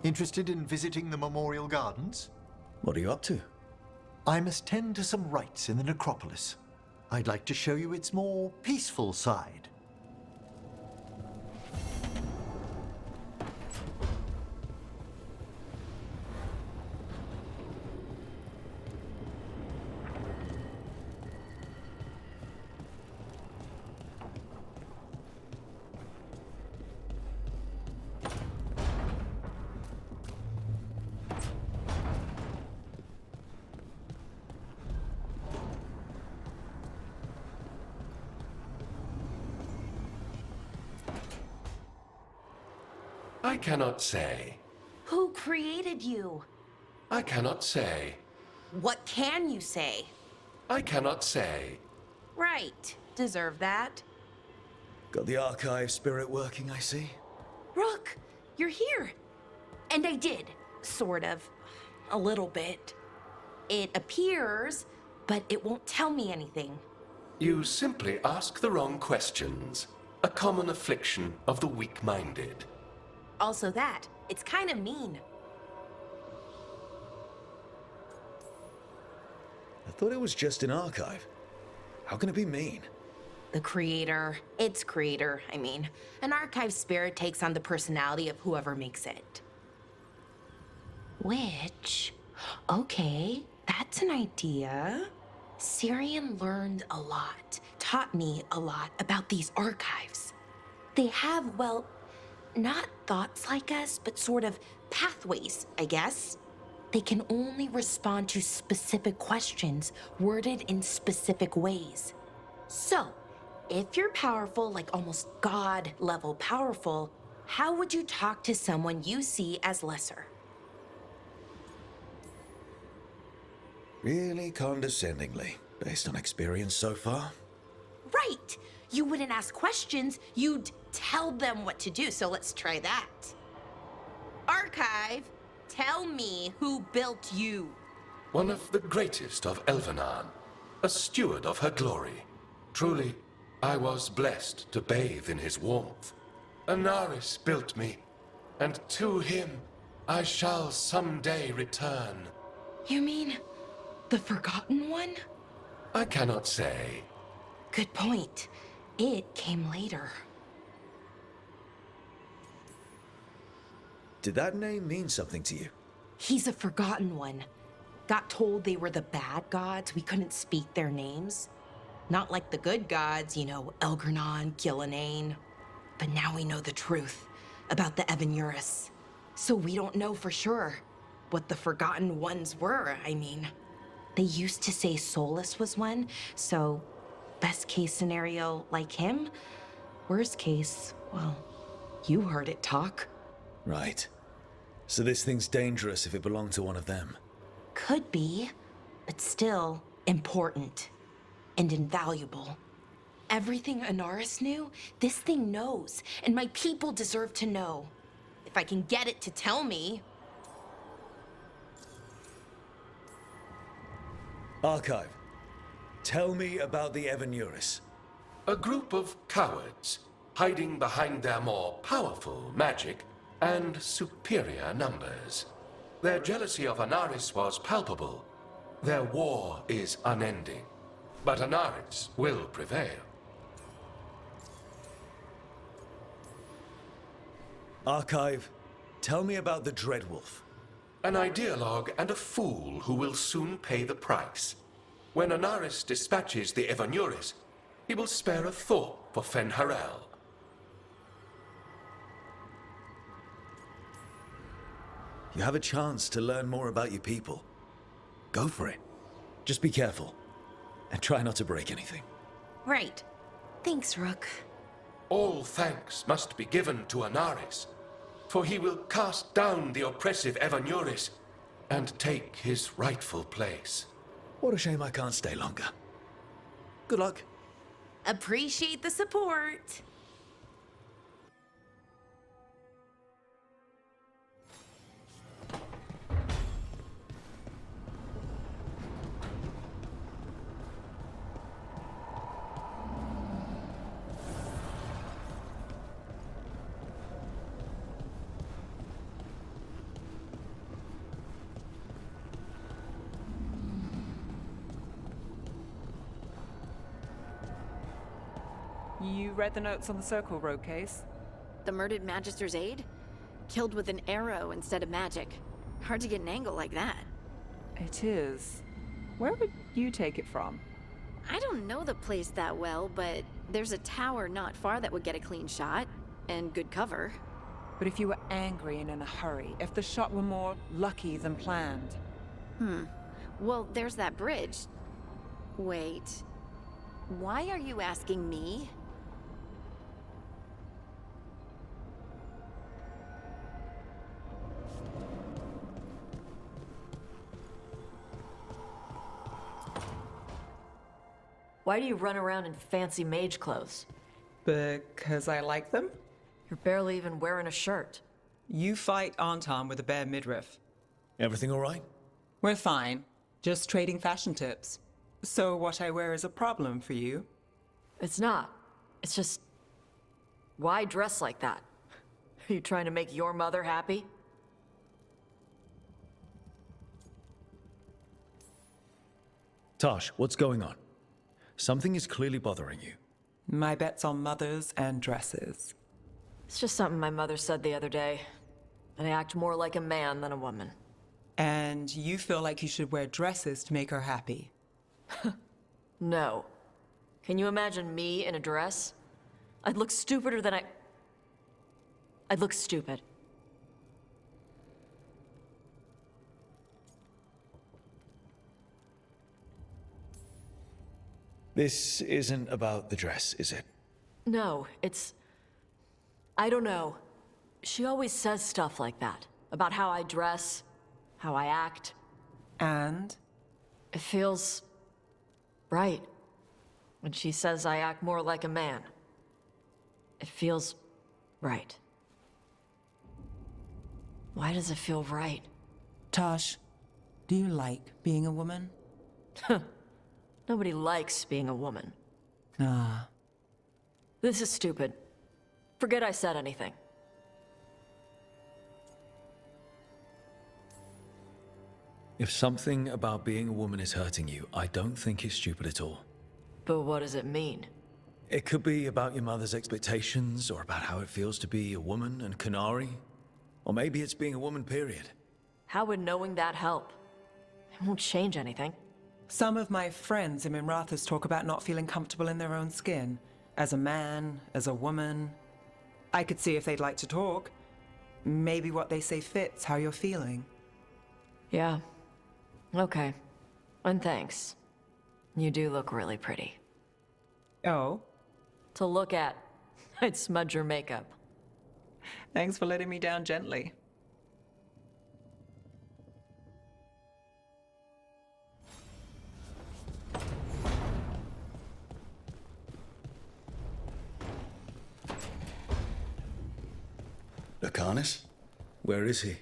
Interested in visiting the Memorial Gardens? What are you up to? I must tend to some rites in the necropolis. I'd like to show you its more peaceful side. I cannot say. Who created you? I cannot say. What can you say? I cannot say. Right. Deserve that. Got the archive spirit working, I see. Rook, you're here. And I did. Sort of. A little bit. It appears, but it won't tell me anything. You simply ask the wrong questions. A common affliction of the weak-minded. Also that. It's kind of mean. I thought it was just an archive. How can it be mean? The creator. Its creator, I mean. An archive spirit takes on the personality of whoever makes it. Which... Okay, that's an idea. Syrian learned a lot, taught me a lot about these archives. They have, well, not thoughts like us, but sort of pathways, I guess. They can only respond to specific questions worded in specific ways. So, if you're powerful, like almost God-level powerful, how would you talk to someone you see as lesser? Really condescendingly, based on experience so far? Right! You wouldn't ask questions, you'd tell them what to do, so let's try that. Archive, tell me who built you. One of the greatest of Elvenan, a steward of her glory. Truly, I was blessed to bathe in his warmth. Anaris built me, and to him I shall someday return. You mean the Forgotten One? I cannot say. Good point. It came later. Did that name mean something to you? He's a Forgotten One. Got told they were the bad gods, we couldn't speak their names. Not like the good gods, you know, Elgernon, Gillenane. But now we know the truth about the Evanuris. So we don't know for sure what the Forgotten Ones were, I mean. They used to say Solus was one, so best case scenario, like him. Worst case, well, you heard it talk. Right. So this thing's dangerous if it belonged to one of them. Could be, but still important and invaluable. Everything Anaris knew, this thing knows, and my people deserve to know. If I can get it to tell me. Archive, tell me about the Evanuris. A group of cowards, hiding behind their more powerful magic and superior numbers. Their jealousy of Anaris was palpable. Their war is unending. But Anaris will prevail. Archive, tell me about the Dreadwolf. An ideologue and a fool who will soon pay the price. When Anaris dispatches the Evanuris, he will spare a thought for Fen'Harel. You have a chance to learn more about your people. Go for it. Just be careful. And try not to break anything. Right. Thanks, Rook. All thanks must be given to Anaris, for he will cast down the oppressive Evanuris and take his rightful place. What a shame I can't stay longer. Good luck. Appreciate the support. You read the notes on the Circle Road case? The murdered Magister's aide? Killed with an arrow instead of magic. Hard to get an angle like that. It is. Where would you take it from? I don't know the place that well, but there's a tower not far that would get a clean shot. And good cover. But if you were angry and in a hurry, if the shot were more lucky than planned. Well, there's that bridge. Wait. Why are you asking me? Why do you run around in fancy mage clothes? Because I like them? You're barely even wearing a shirt. You fight Anton with a bare midriff. Everything all right? We're fine. Just trading fashion tips. So what I wear is a problem for you? It's not. It's just... Why dress like that? Are you trying to make your mother happy? Tosh, what's going on? Something is clearly bothering you. My bet's on mothers and dresses. It's just something my mother said the other day. And I act more like a man than a woman. And you feel like you should wear dresses to make her happy? No. Can you imagine me in a dress? I'd look stupider than I'd look stupid. This isn't about the dress, is it? No, it's... I don't know. She always says stuff like that. About how I dress, how I act. And? It feels... right. When she says I act more like a man. It feels... right. Why does it feel right? Tosh, do you like being a woman? Nobody likes being a woman. Ah. This is stupid. Forget I said anything. If something about being a woman is hurting you, I don't think it's stupid at all. But what does it mean? It could be about your mother's expectations, or about how it feels to be a woman and Canary. Or maybe it's being a woman, period. How would knowing that help? It won't change anything. Some of my friends in Minrathous talk about not feeling comfortable in their own skin. As a man, as a woman. I could see if they'd like to talk. Maybe what they say fits how you're feeling. Yeah. Okay. And thanks. You do look really pretty. Oh? To look at. I'd smudge your makeup. Thanks for letting me down gently. Lucanus? Where is he?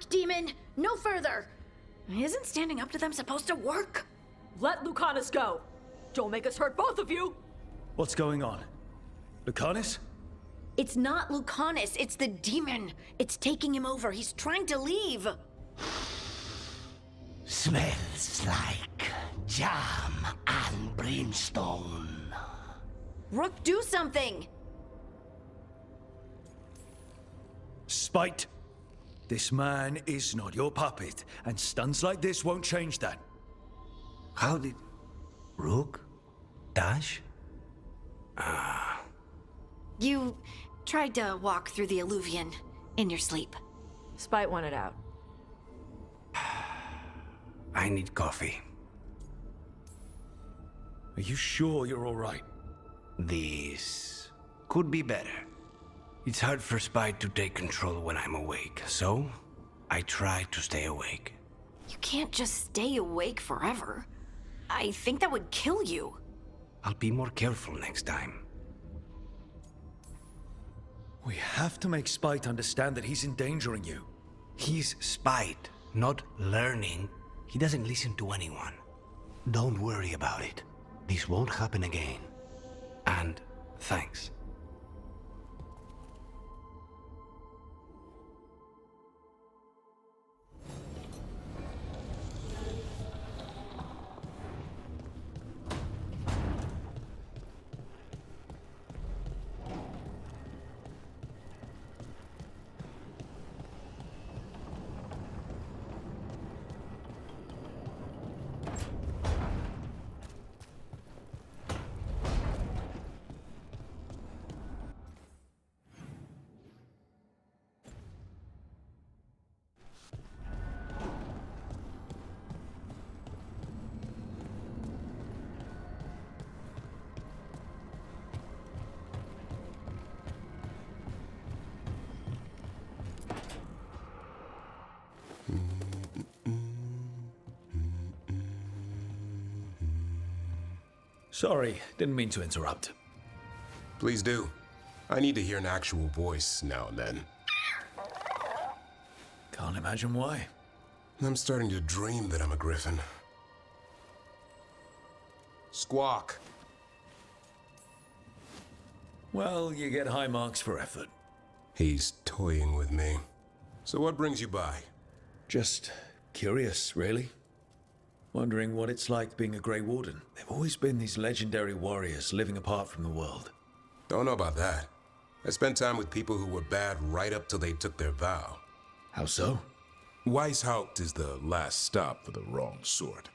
Demon! No further! Isn't standing up to them supposed to work? Let Lucanus go! Don't make us hurt both of you! What's going on? Lucanus? It's not Lucanus, it's the demon. It's taking him over. He's trying to leave. Smells like jam and brimstone. Rook, do something! Spite! This man is not your puppet, and stunts like this won't change that. How did... Rook? Dash? You tried to walk through the Alluvion in your sleep. Spite wanted out. I need coffee. Are you sure you're all right? This could be better. It's hard for Spite to take control when I'm awake, so I try to stay awake. You can't just stay awake forever. I think that would kill you. I'll be more careful next time. We have to make Spite understand that he's endangering you. He's Spite, not learning. He doesn't listen to anyone. Don't worry about it. This won't happen again. And thanks. Sorry, didn't mean to interrupt. Please do. I need to hear an actual voice now and then. Can't imagine why. I'm starting to dream that I'm a griffin. Squawk. Well, you get high marks for effort. He's toying with me. So what brings you by? Just curious, really. Wondering what it's like being a Grey Warden. They've always been these legendary warriors living apart from the world. Don't know about that. I spent time with people who were bad right up till they took their vow. How so? Weishaupt is the last stop for the wrong sort.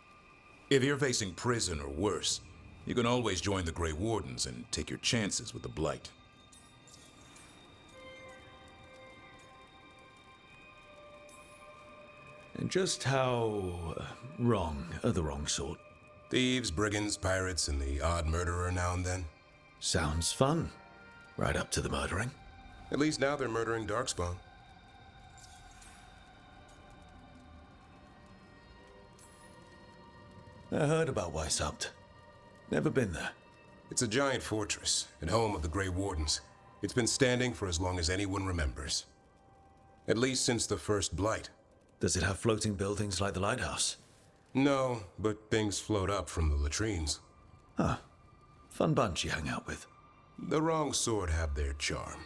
If you're facing prison or worse, you can always join the Grey Wardens and take your chances with the Blight. And just how wrong are the wrong sort? Thieves, brigands, pirates, and the odd murderer now and then. Sounds fun. Right up to the murdering. At least now they're murdering Darkspawn. I heard about Weishaupt. Never been there. It's a giant fortress and home of the Grey Wardens. It's been standing for as long as anyone remembers. At least since the first Blight. Does it have floating buildings like the lighthouse? No, but things float up from the latrines. Huh. Fun bunch you hang out with. The wrong sort have their charm.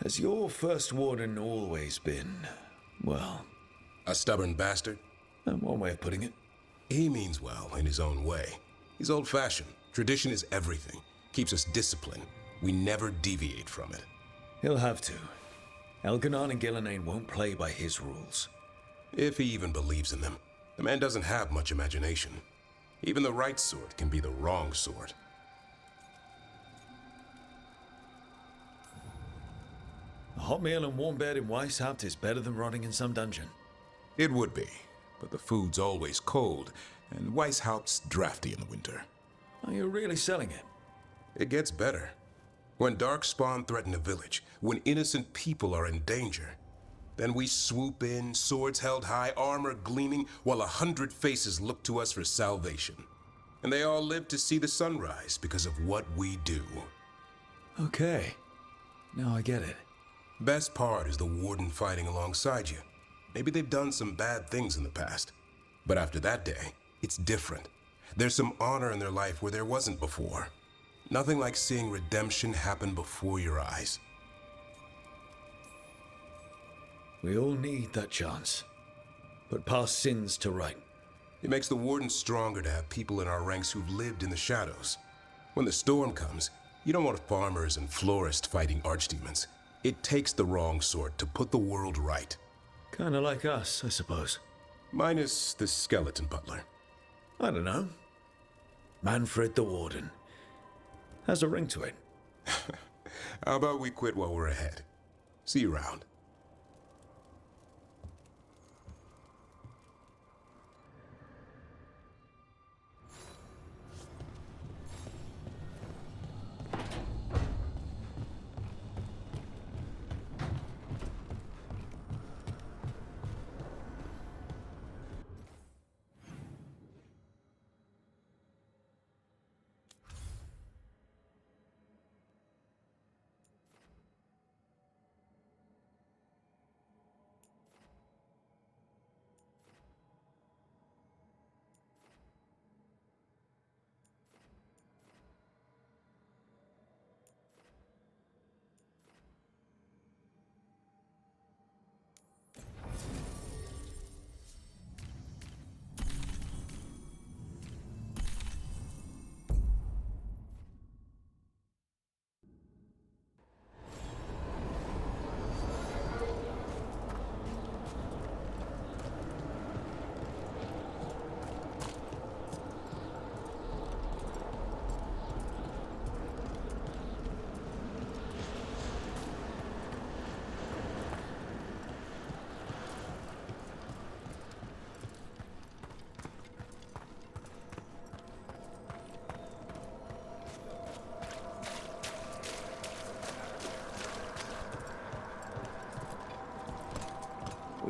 Has your first warden always been, well... a stubborn bastard? One way of putting it. He means well in his own way. He's old-fashioned. Tradition is everything. Keeps us disciplined. We never deviate from it. He'll have to. Elganon and Gillenane won't play by his rules. If he even believes in them. The man doesn't have much imagination. Even the right sort can be the wrong sort. A hot meal and warm bed in Weishaupt is better than rotting in some dungeon. It would be, but the food's always cold, and Weishaupt's drafty in the winter. Are you really selling it? It gets better. When Darkspawn threaten a village, when innocent people are in danger, then we swoop in, swords held high, armor gleaming, while 100 faces look to us for salvation. And they all live to see the sunrise because of what we do. Okay. Now I get it. Best part is the Warden fighting alongside you. Maybe they've done some bad things in the past. But after that day, it's different. There's some honor in their life where there wasn't before. Nothing like seeing redemption happen before your eyes. We all need that chance. Put past sins to right. It makes the Warden stronger to have people in our ranks who've lived in the shadows. When the storm comes, you don't want farmers and florists fighting archdemons. It takes the wrong sort to put the world right. Kinda like us, I suppose. Minus the skeleton butler. I don't know. Manfred the Warden. Has a ring to it. How about we quit while we're ahead? See you around.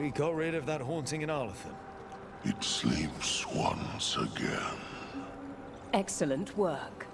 We got rid of that haunting in Arlington. It sleeps once again. Excellent work.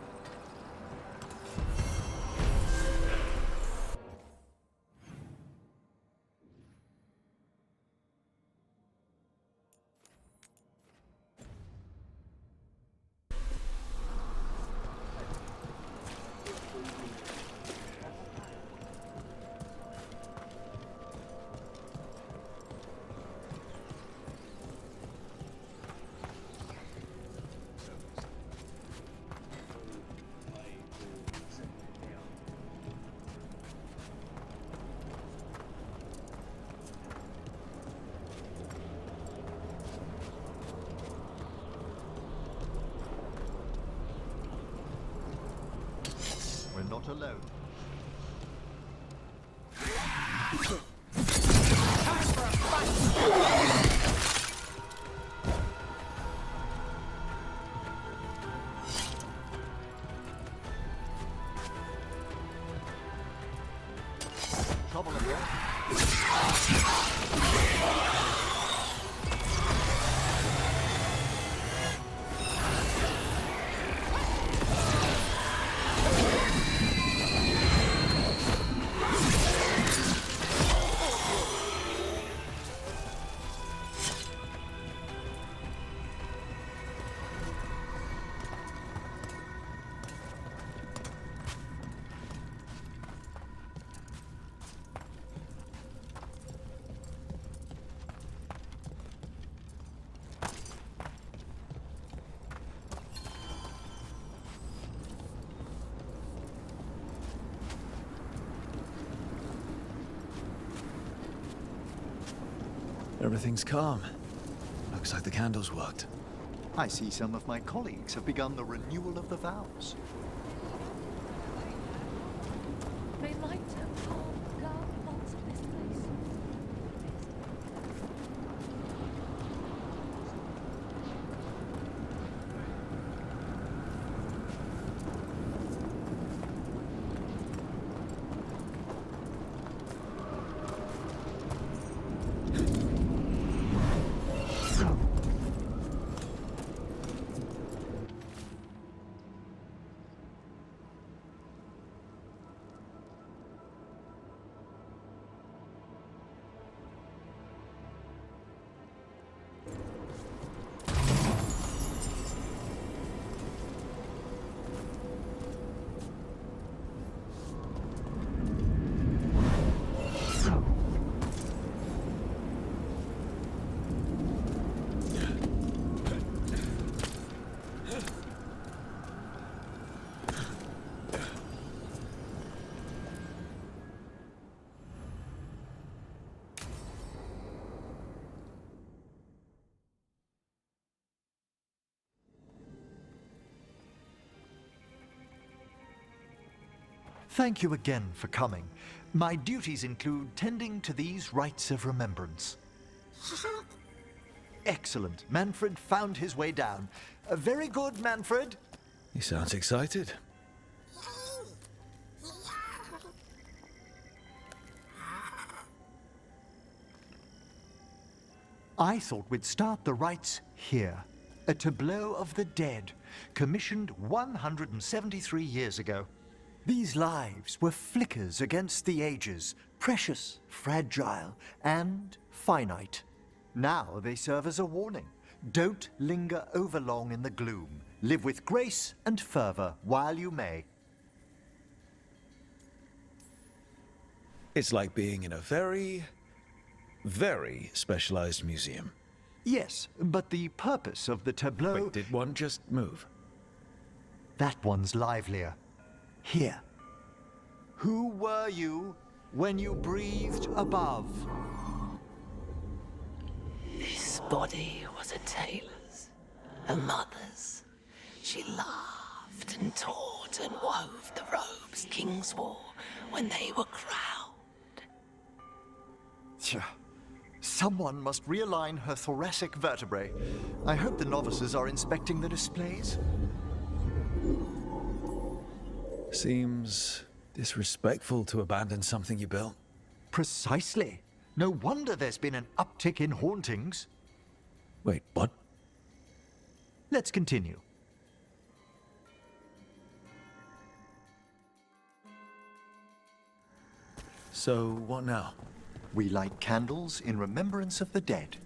We're not alone. Trouble in here. Everything's calm. Looks like the candles worked. I see some of my colleagues have begun the renewal of the vows. May light and calm guard the vaults of this place. Thank you again for coming. My duties include tending to these rites of remembrance. Excellent. Manfred found his way down. Very good, Manfred. He sounds excited. I thought we'd start the rites here. A tableau of the dead, commissioned 173 years ago. These lives were flickers against the ages, precious, fragile, and finite. Now they serve as a warning. Don't linger overlong in the gloom. Live with grace and fervor while you may. It's like being in a very, very specialized museum. Yes, but the purpose of the tableau... Wait, did one just move? That one's livelier. Here. Who were you when you breathed above? This body was a tailor's, a mother's. She laughed and taught and wove the robes kings wore when they were crowned. Tja. Someone must realign her thoracic vertebrae. I hope the novices are inspecting the displays. Seems disrespectful to abandon something you built. Precisely. No wonder there's been an uptick in hauntings. Wait, what? Let's continue. So, what now? We light candles in remembrance of the dead.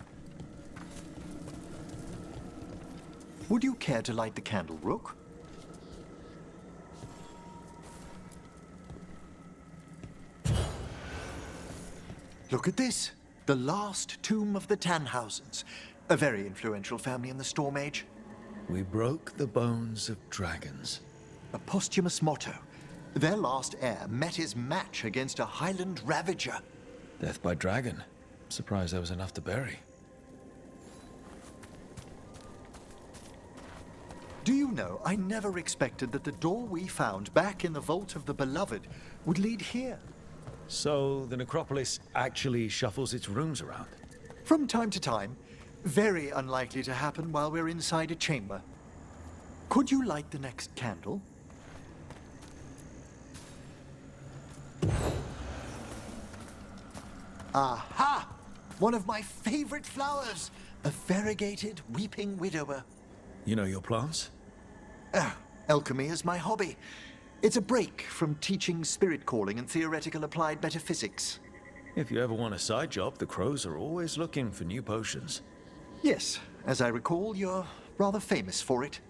Would you care to light the candle, Rook? Look at this. The last tomb of the Tannhausens. A very influential family in the Storm Age. We broke the bones of dragons. A posthumous motto. Their last heir met his match against a Highland Ravager. Death by dragon. Surprised there was enough to bury. Do you know, I never expected that the door we found back in the Vault of the Beloved would lead here. So, the necropolis actually shuffles its rooms around? From time to time. Very unlikely to happen while we're inside a chamber. Could you light the next candle? Aha! One of my favorite flowers! A variegated weeping widower. You know your plants? Alchemy is my hobby. It's a break from teaching spirit calling and theoretical applied metaphysics. If you ever want a side job, the crows are always looking for new potions. Yes, as I recall, you're rather famous for it.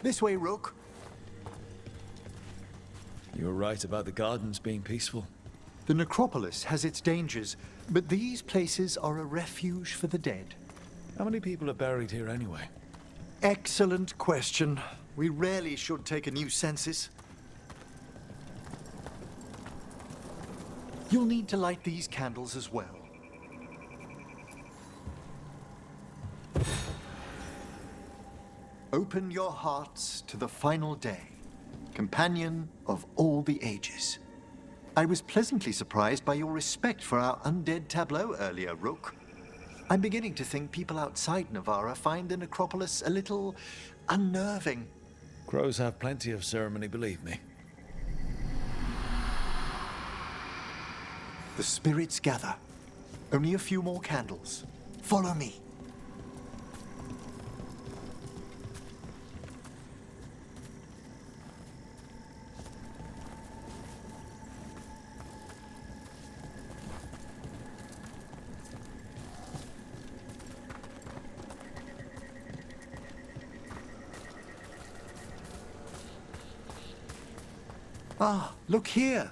This way, Rook. You were right about the gardens being peaceful. The necropolis has its dangers, but these places are a refuge for the dead. How many people are buried here anyway? Excellent question. We rarely should take a new census. You'll need to light these candles as well. Open your hearts to the final day, companion of all the ages. I was pleasantly surprised by your respect for our undead tableau earlier, Rook. I'm beginning to think people outside Navarra find the necropolis a little unnerving. Crows have plenty of ceremony, believe me. The spirits gather. Only a few more candles. Follow me. Ah, look here.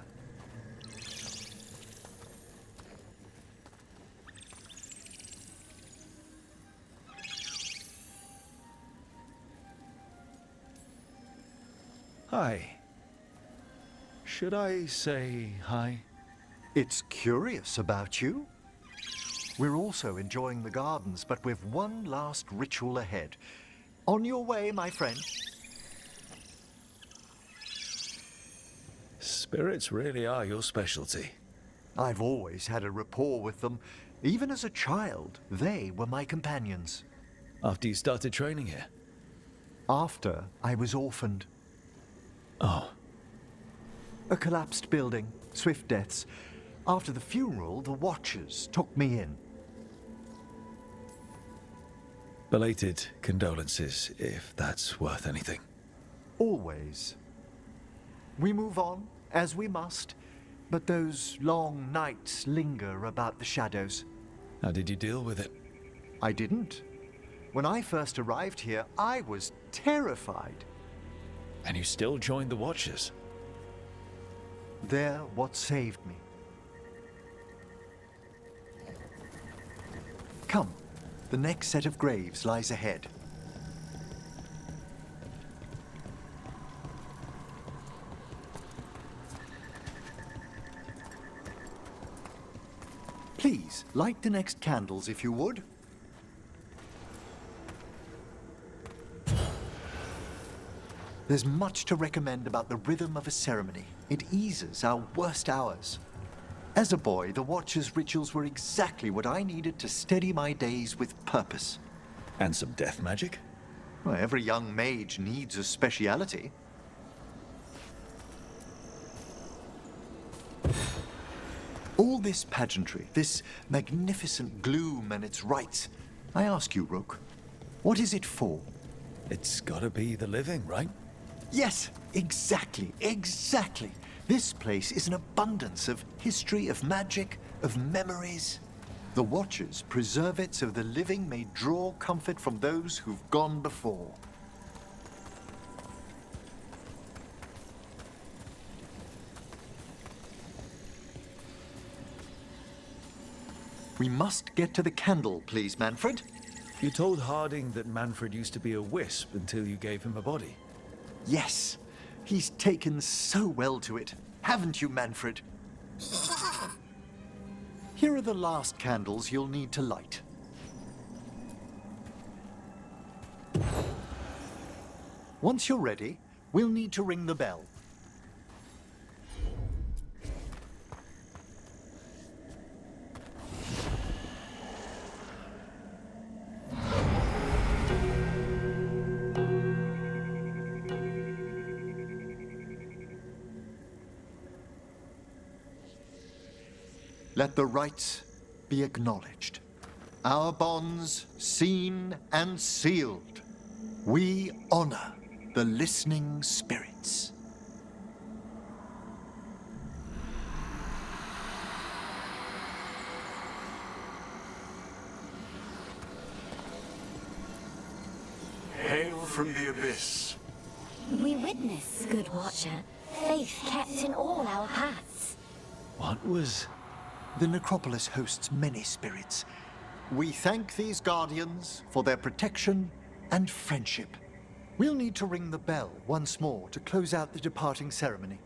Hi. Should I say hi? It's curious about you. We're also enjoying the gardens, but with one last ritual ahead. On your way, my friend. Spirits really are your specialty. I've always had a rapport with them. Even as a child, they were my companions. After you started training here? After I was orphaned. Oh. A collapsed building, swift deaths. After the funeral, the Watchers took me in. Belated condolences, if that's worth anything. Always. We move on, as we must, but those long nights linger about the shadows. How did you deal with it? I didn't. When I first arrived here, I was terrified. And you still joined the Watchers? They're what saved me. Come, the next set of graves lies ahead. Please, light the next candles if you would. There's much to recommend about the rhythm of a ceremony. It eases our worst hours. As a boy, the Watcher's rituals were exactly what I needed to steady my days with purpose. And some death magic? Well, every young mage needs a speciality. All this pageantry, this magnificent gloom and its rites, I ask you, Rook, what is it for? It's gotta be the living, right? Yes, exactly, exactly. This place is an abundance of history, of magic, of memories. The Watchers preserve it so the living may draw comfort from those who've gone before. We must get to the candle, please, Manfred. You told Harding that Manfred used to be a wisp until you gave him a body. Yes, he's taken so well to it. Haven't you, Manfred? Here are the last candles you'll need to light. Once you're ready, we'll need to ring the bell. Let the rites be acknowledged. Our bonds seen and sealed. We honor the listening spirits. Hail from the abyss. We witness, good Watcher, faith kept in all our paths. What was... The necropolis hosts many spirits. We thank these guardians for their protection and friendship. We'll need to ring the bell once more to close out the departing ceremony.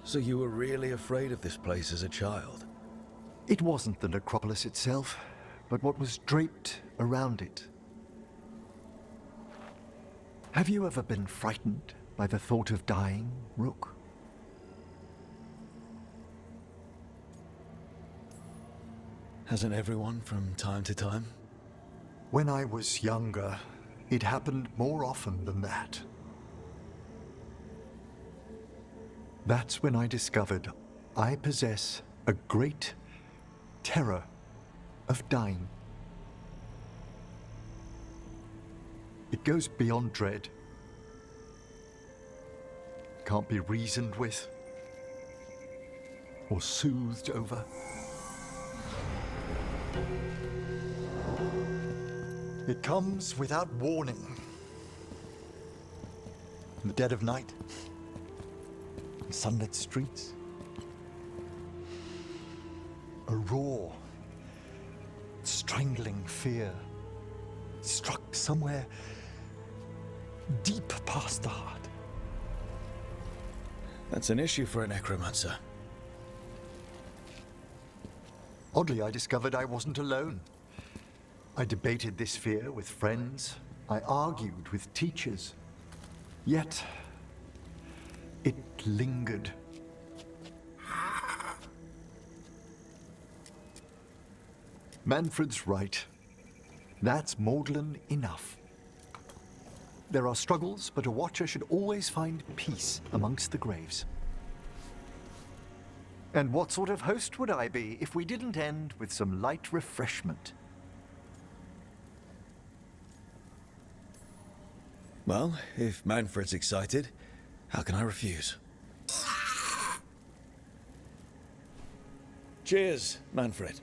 So you were really afraid of this place as a child? It wasn't the necropolis itself, but what was draped around it. Have you ever been frightened by the thought of dying, Rook? Hasn't everyone from time to time? When I was younger, it happened more often than that. That's when I discovered I possess a great terror of dying. It goes beyond dread. Can't be reasoned with or soothed over. It comes without warning. In the dead of night, in sunlit streets, a raw, strangling fear struck somewhere deep past the heart. That's an issue for a necromancer. Oddly, I discovered I wasn't alone. I debated this fear with friends. I argued with teachers. Yet, it lingered. Manfred's right. That's maudlin enough. There are struggles, but a watcher should always find peace amongst the graves. And what sort of host would I be if we didn't end with some light refreshment? Well, if Manfred's excited, how can I refuse? Cheers, Manfred.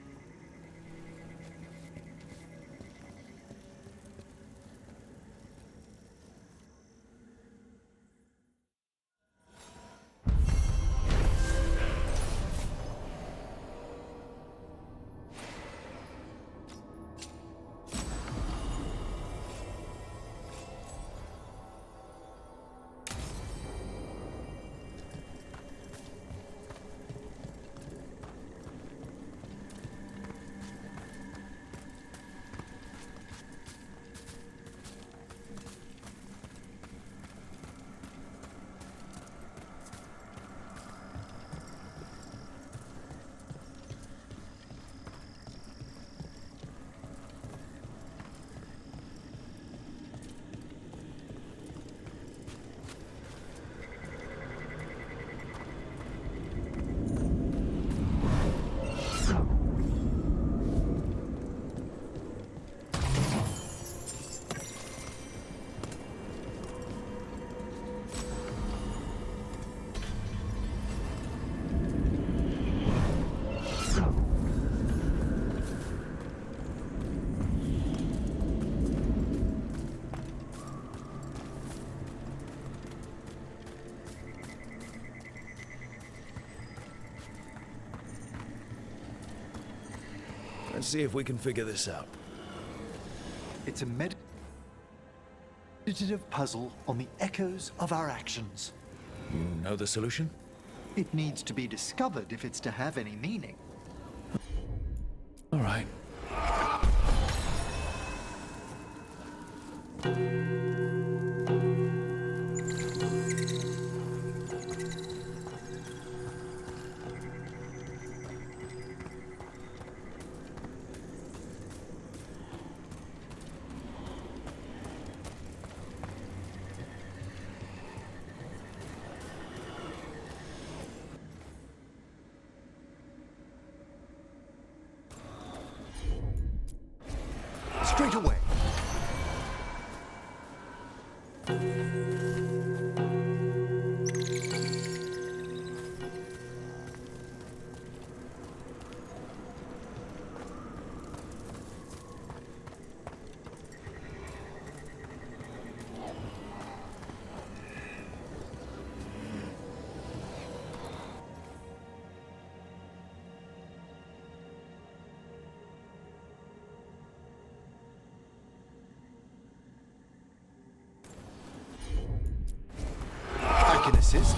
Let's see if we can figure this out. It's a meditative puzzle on the echoes of our actions. You know the solution? It needs to be discovered if it's to have any meaning. All right. Straight away. I can assist.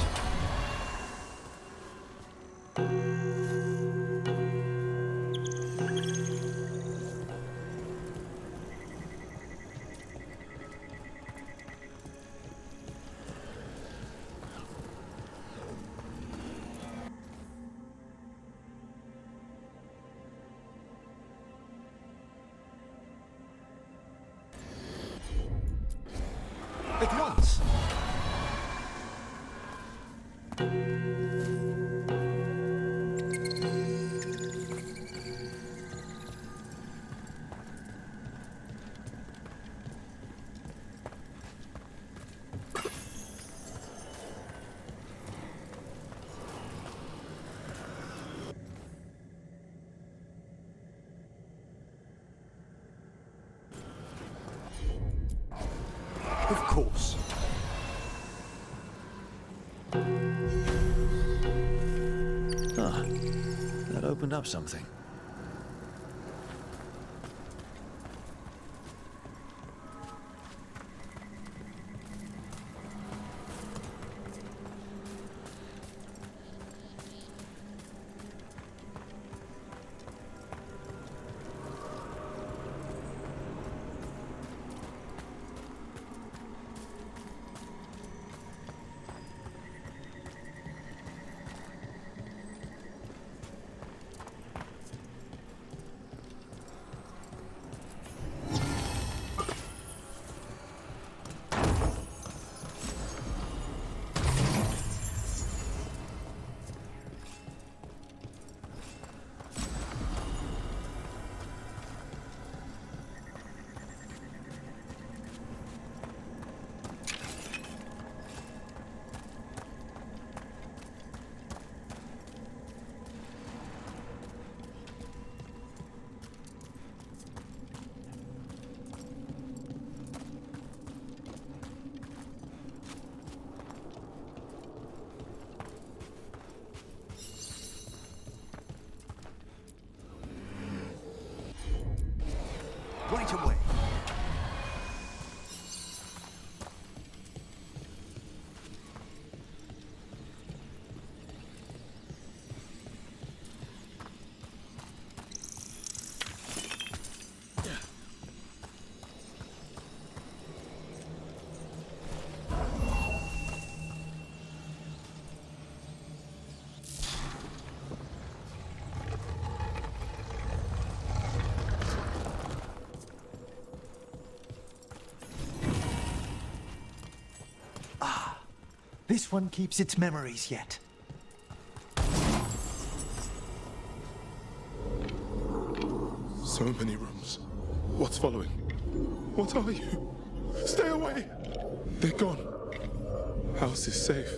At once. Of course. Ah, that opened up something. Right away. This one keeps its memories yet. So many rooms. What's following? What are you? Stay away! They're gone. House is safe.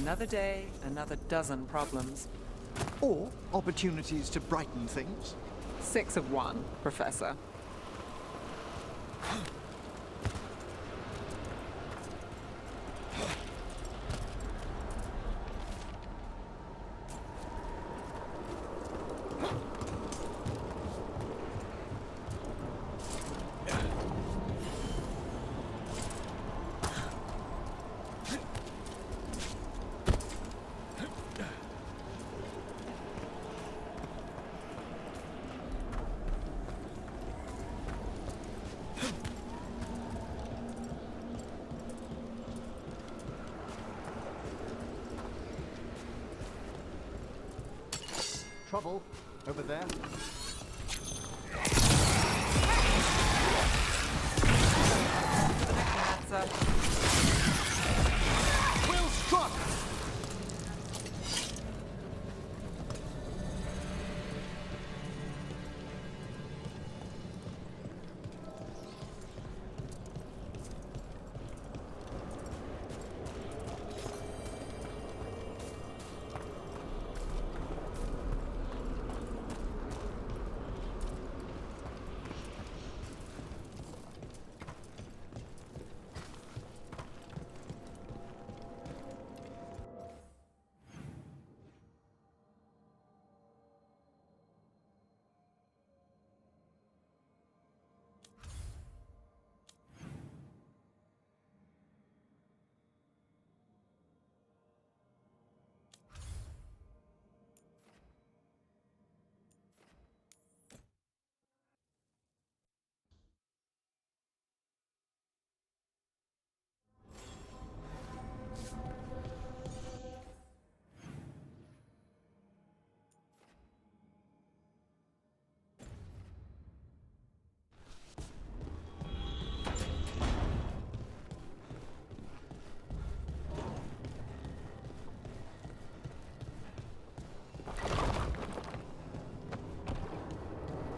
Another day, another dozen problems. Or opportunities to brighten things. 6 of 1, Professor. Trouble over there. Well struck!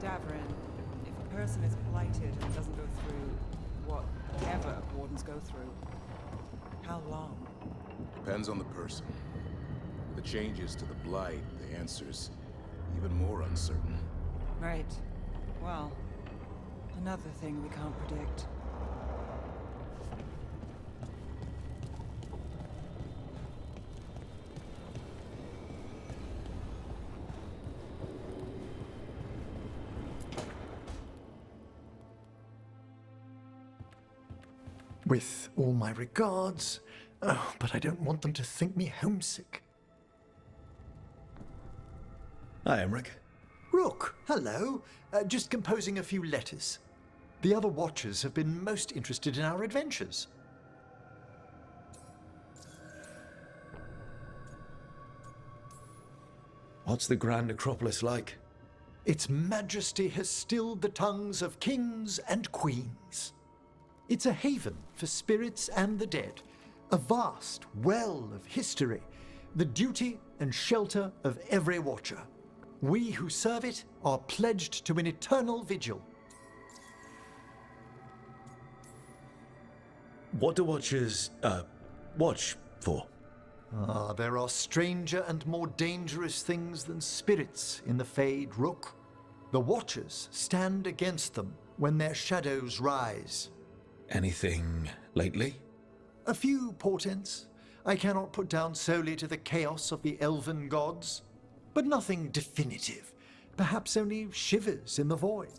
Davrin, if a person is blighted and doesn't go through whatever wardens go through, how long? Depends on the person. The changes to the blight, the answer's even more uncertain. Right. Well, another thing we can't predict. With all my regards. Oh, but I don't want them to think me homesick. Hi, Emmerich. Rook, hello. Just composing a few letters. The other Watchers have been most interested in our adventures. What's the Grand Necropolis like? Its majesty has stilled the tongues of kings and queens. It's a haven for spirits and the dead, a vast well of history, the duty and shelter of every Watcher. We who serve it are pledged to an eternal vigil. What do Watchers, watch for? There are stranger and more dangerous things than spirits in the Fade, Rook. The Watchers stand against them when their shadows rise. Anything lately? A few portents I cannot put down solely to the chaos of the elven gods, but nothing definitive. Perhaps only shivers in the void.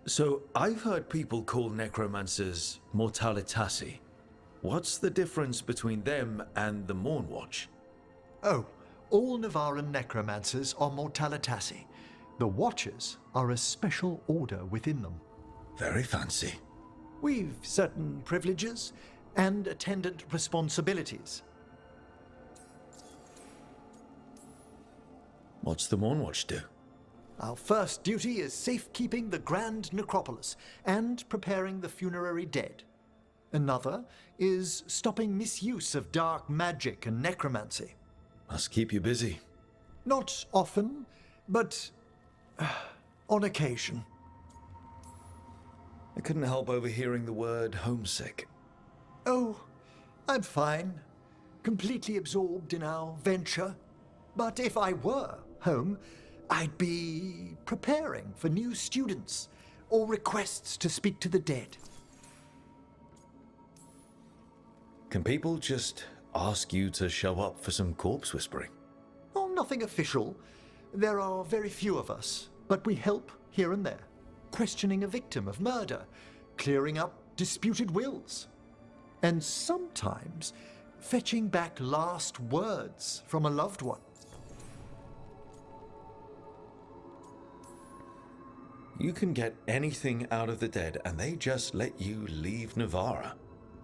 So, I've heard people call necromancers mortalitasi. What's the difference between them and the Mornwatch? Oh, all Navaran necromancers are mortalitasi. The Watchers are a special order within them. Very fancy. We've certain privileges and attendant responsibilities. What's the Mornwatch do? Our first duty is safekeeping the Grand Necropolis and preparing the funerary dead. Another is stopping misuse of dark magic and necromancy. Must keep you busy. Not often, but on occasion. I couldn't help overhearing the word homesick. Oh, I'm fine. Completely absorbed in our venture. But if I were home, I'd be preparing for new students or requests to speak to the dead. Can people just ask you to show up for some corpse whispering? Oh, nothing official. There are very few of us, but we help here and there. Questioning a victim of murder, clearing up disputed wills, and sometimes fetching back last words from a loved one. You can get anything out of the dead, and they just let you leave Navarra.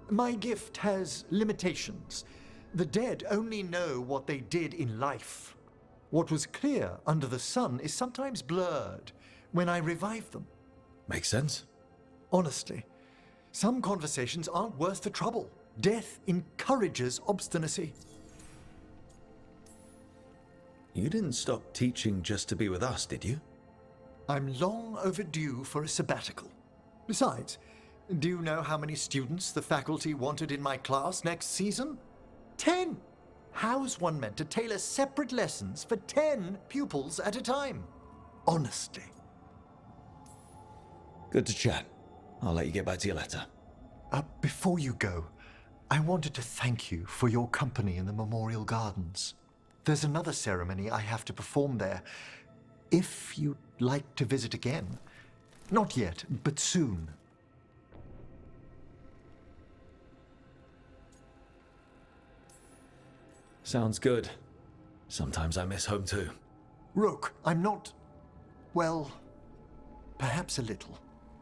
My gift has limitations. The dead only know what they did in life. What was clear under the sun is sometimes blurred when I revive them. Makes sense. Honestly, some conversations aren't worth the trouble. Death encourages obstinacy. You didn't stop teaching just to be with us, did you? I'm long overdue for a sabbatical. Besides, do you know how many students the faculty wanted in my class next season? 10! How's one meant to tailor separate lessons for 10 pupils at a time? Honestly. Good to chat. I'll let you get back to your letter. Before you go, I wanted to thank you for your company in the Memorial Gardens. There's another ceremony I have to perform there. If you'd like to visit again. Not yet, but soon. Sounds good. Sometimes I miss home too. Rook, I'm not... well, perhaps a little.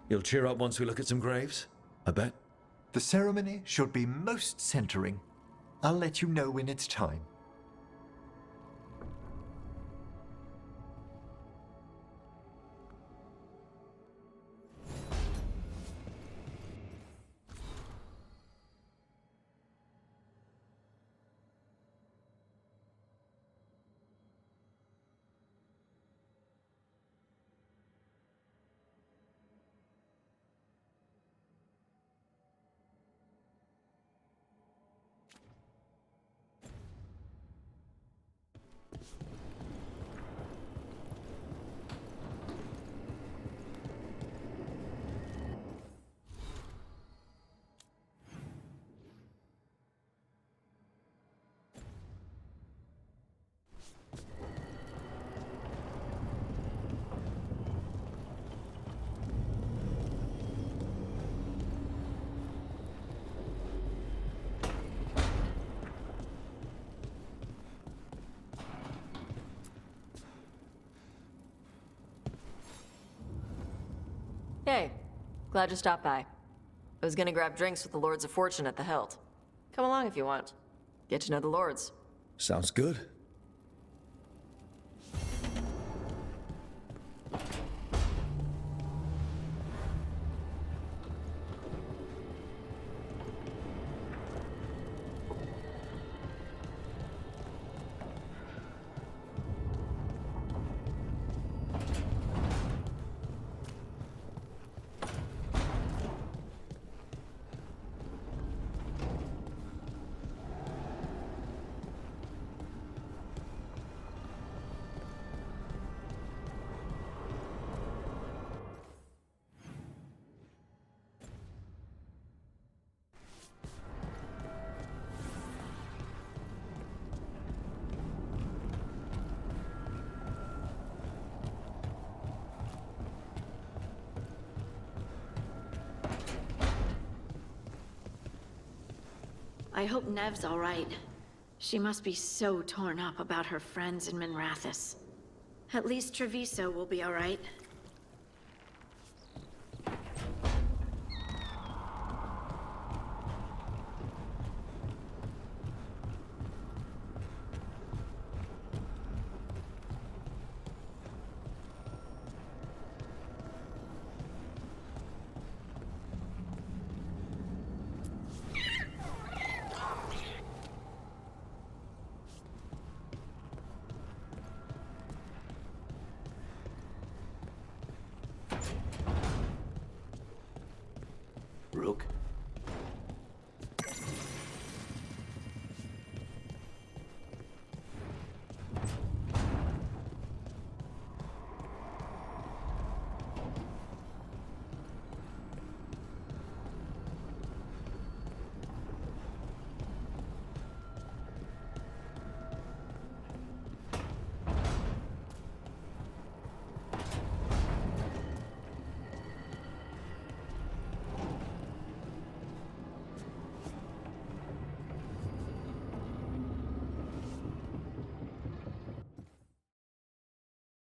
You'll cheer up once we look at some graves, I bet. The ceremony should be most centering. I'll let you know when it's time. Hey, glad you stopped by. I was gonna grab drinks with the Lords of Fortune at the Hilt. Come along if you want. Get to know the Lords. Sounds good. I hope Nev's all right. She must be so torn up about her friends in Minrathous. At least Treviso will be all right. Rook,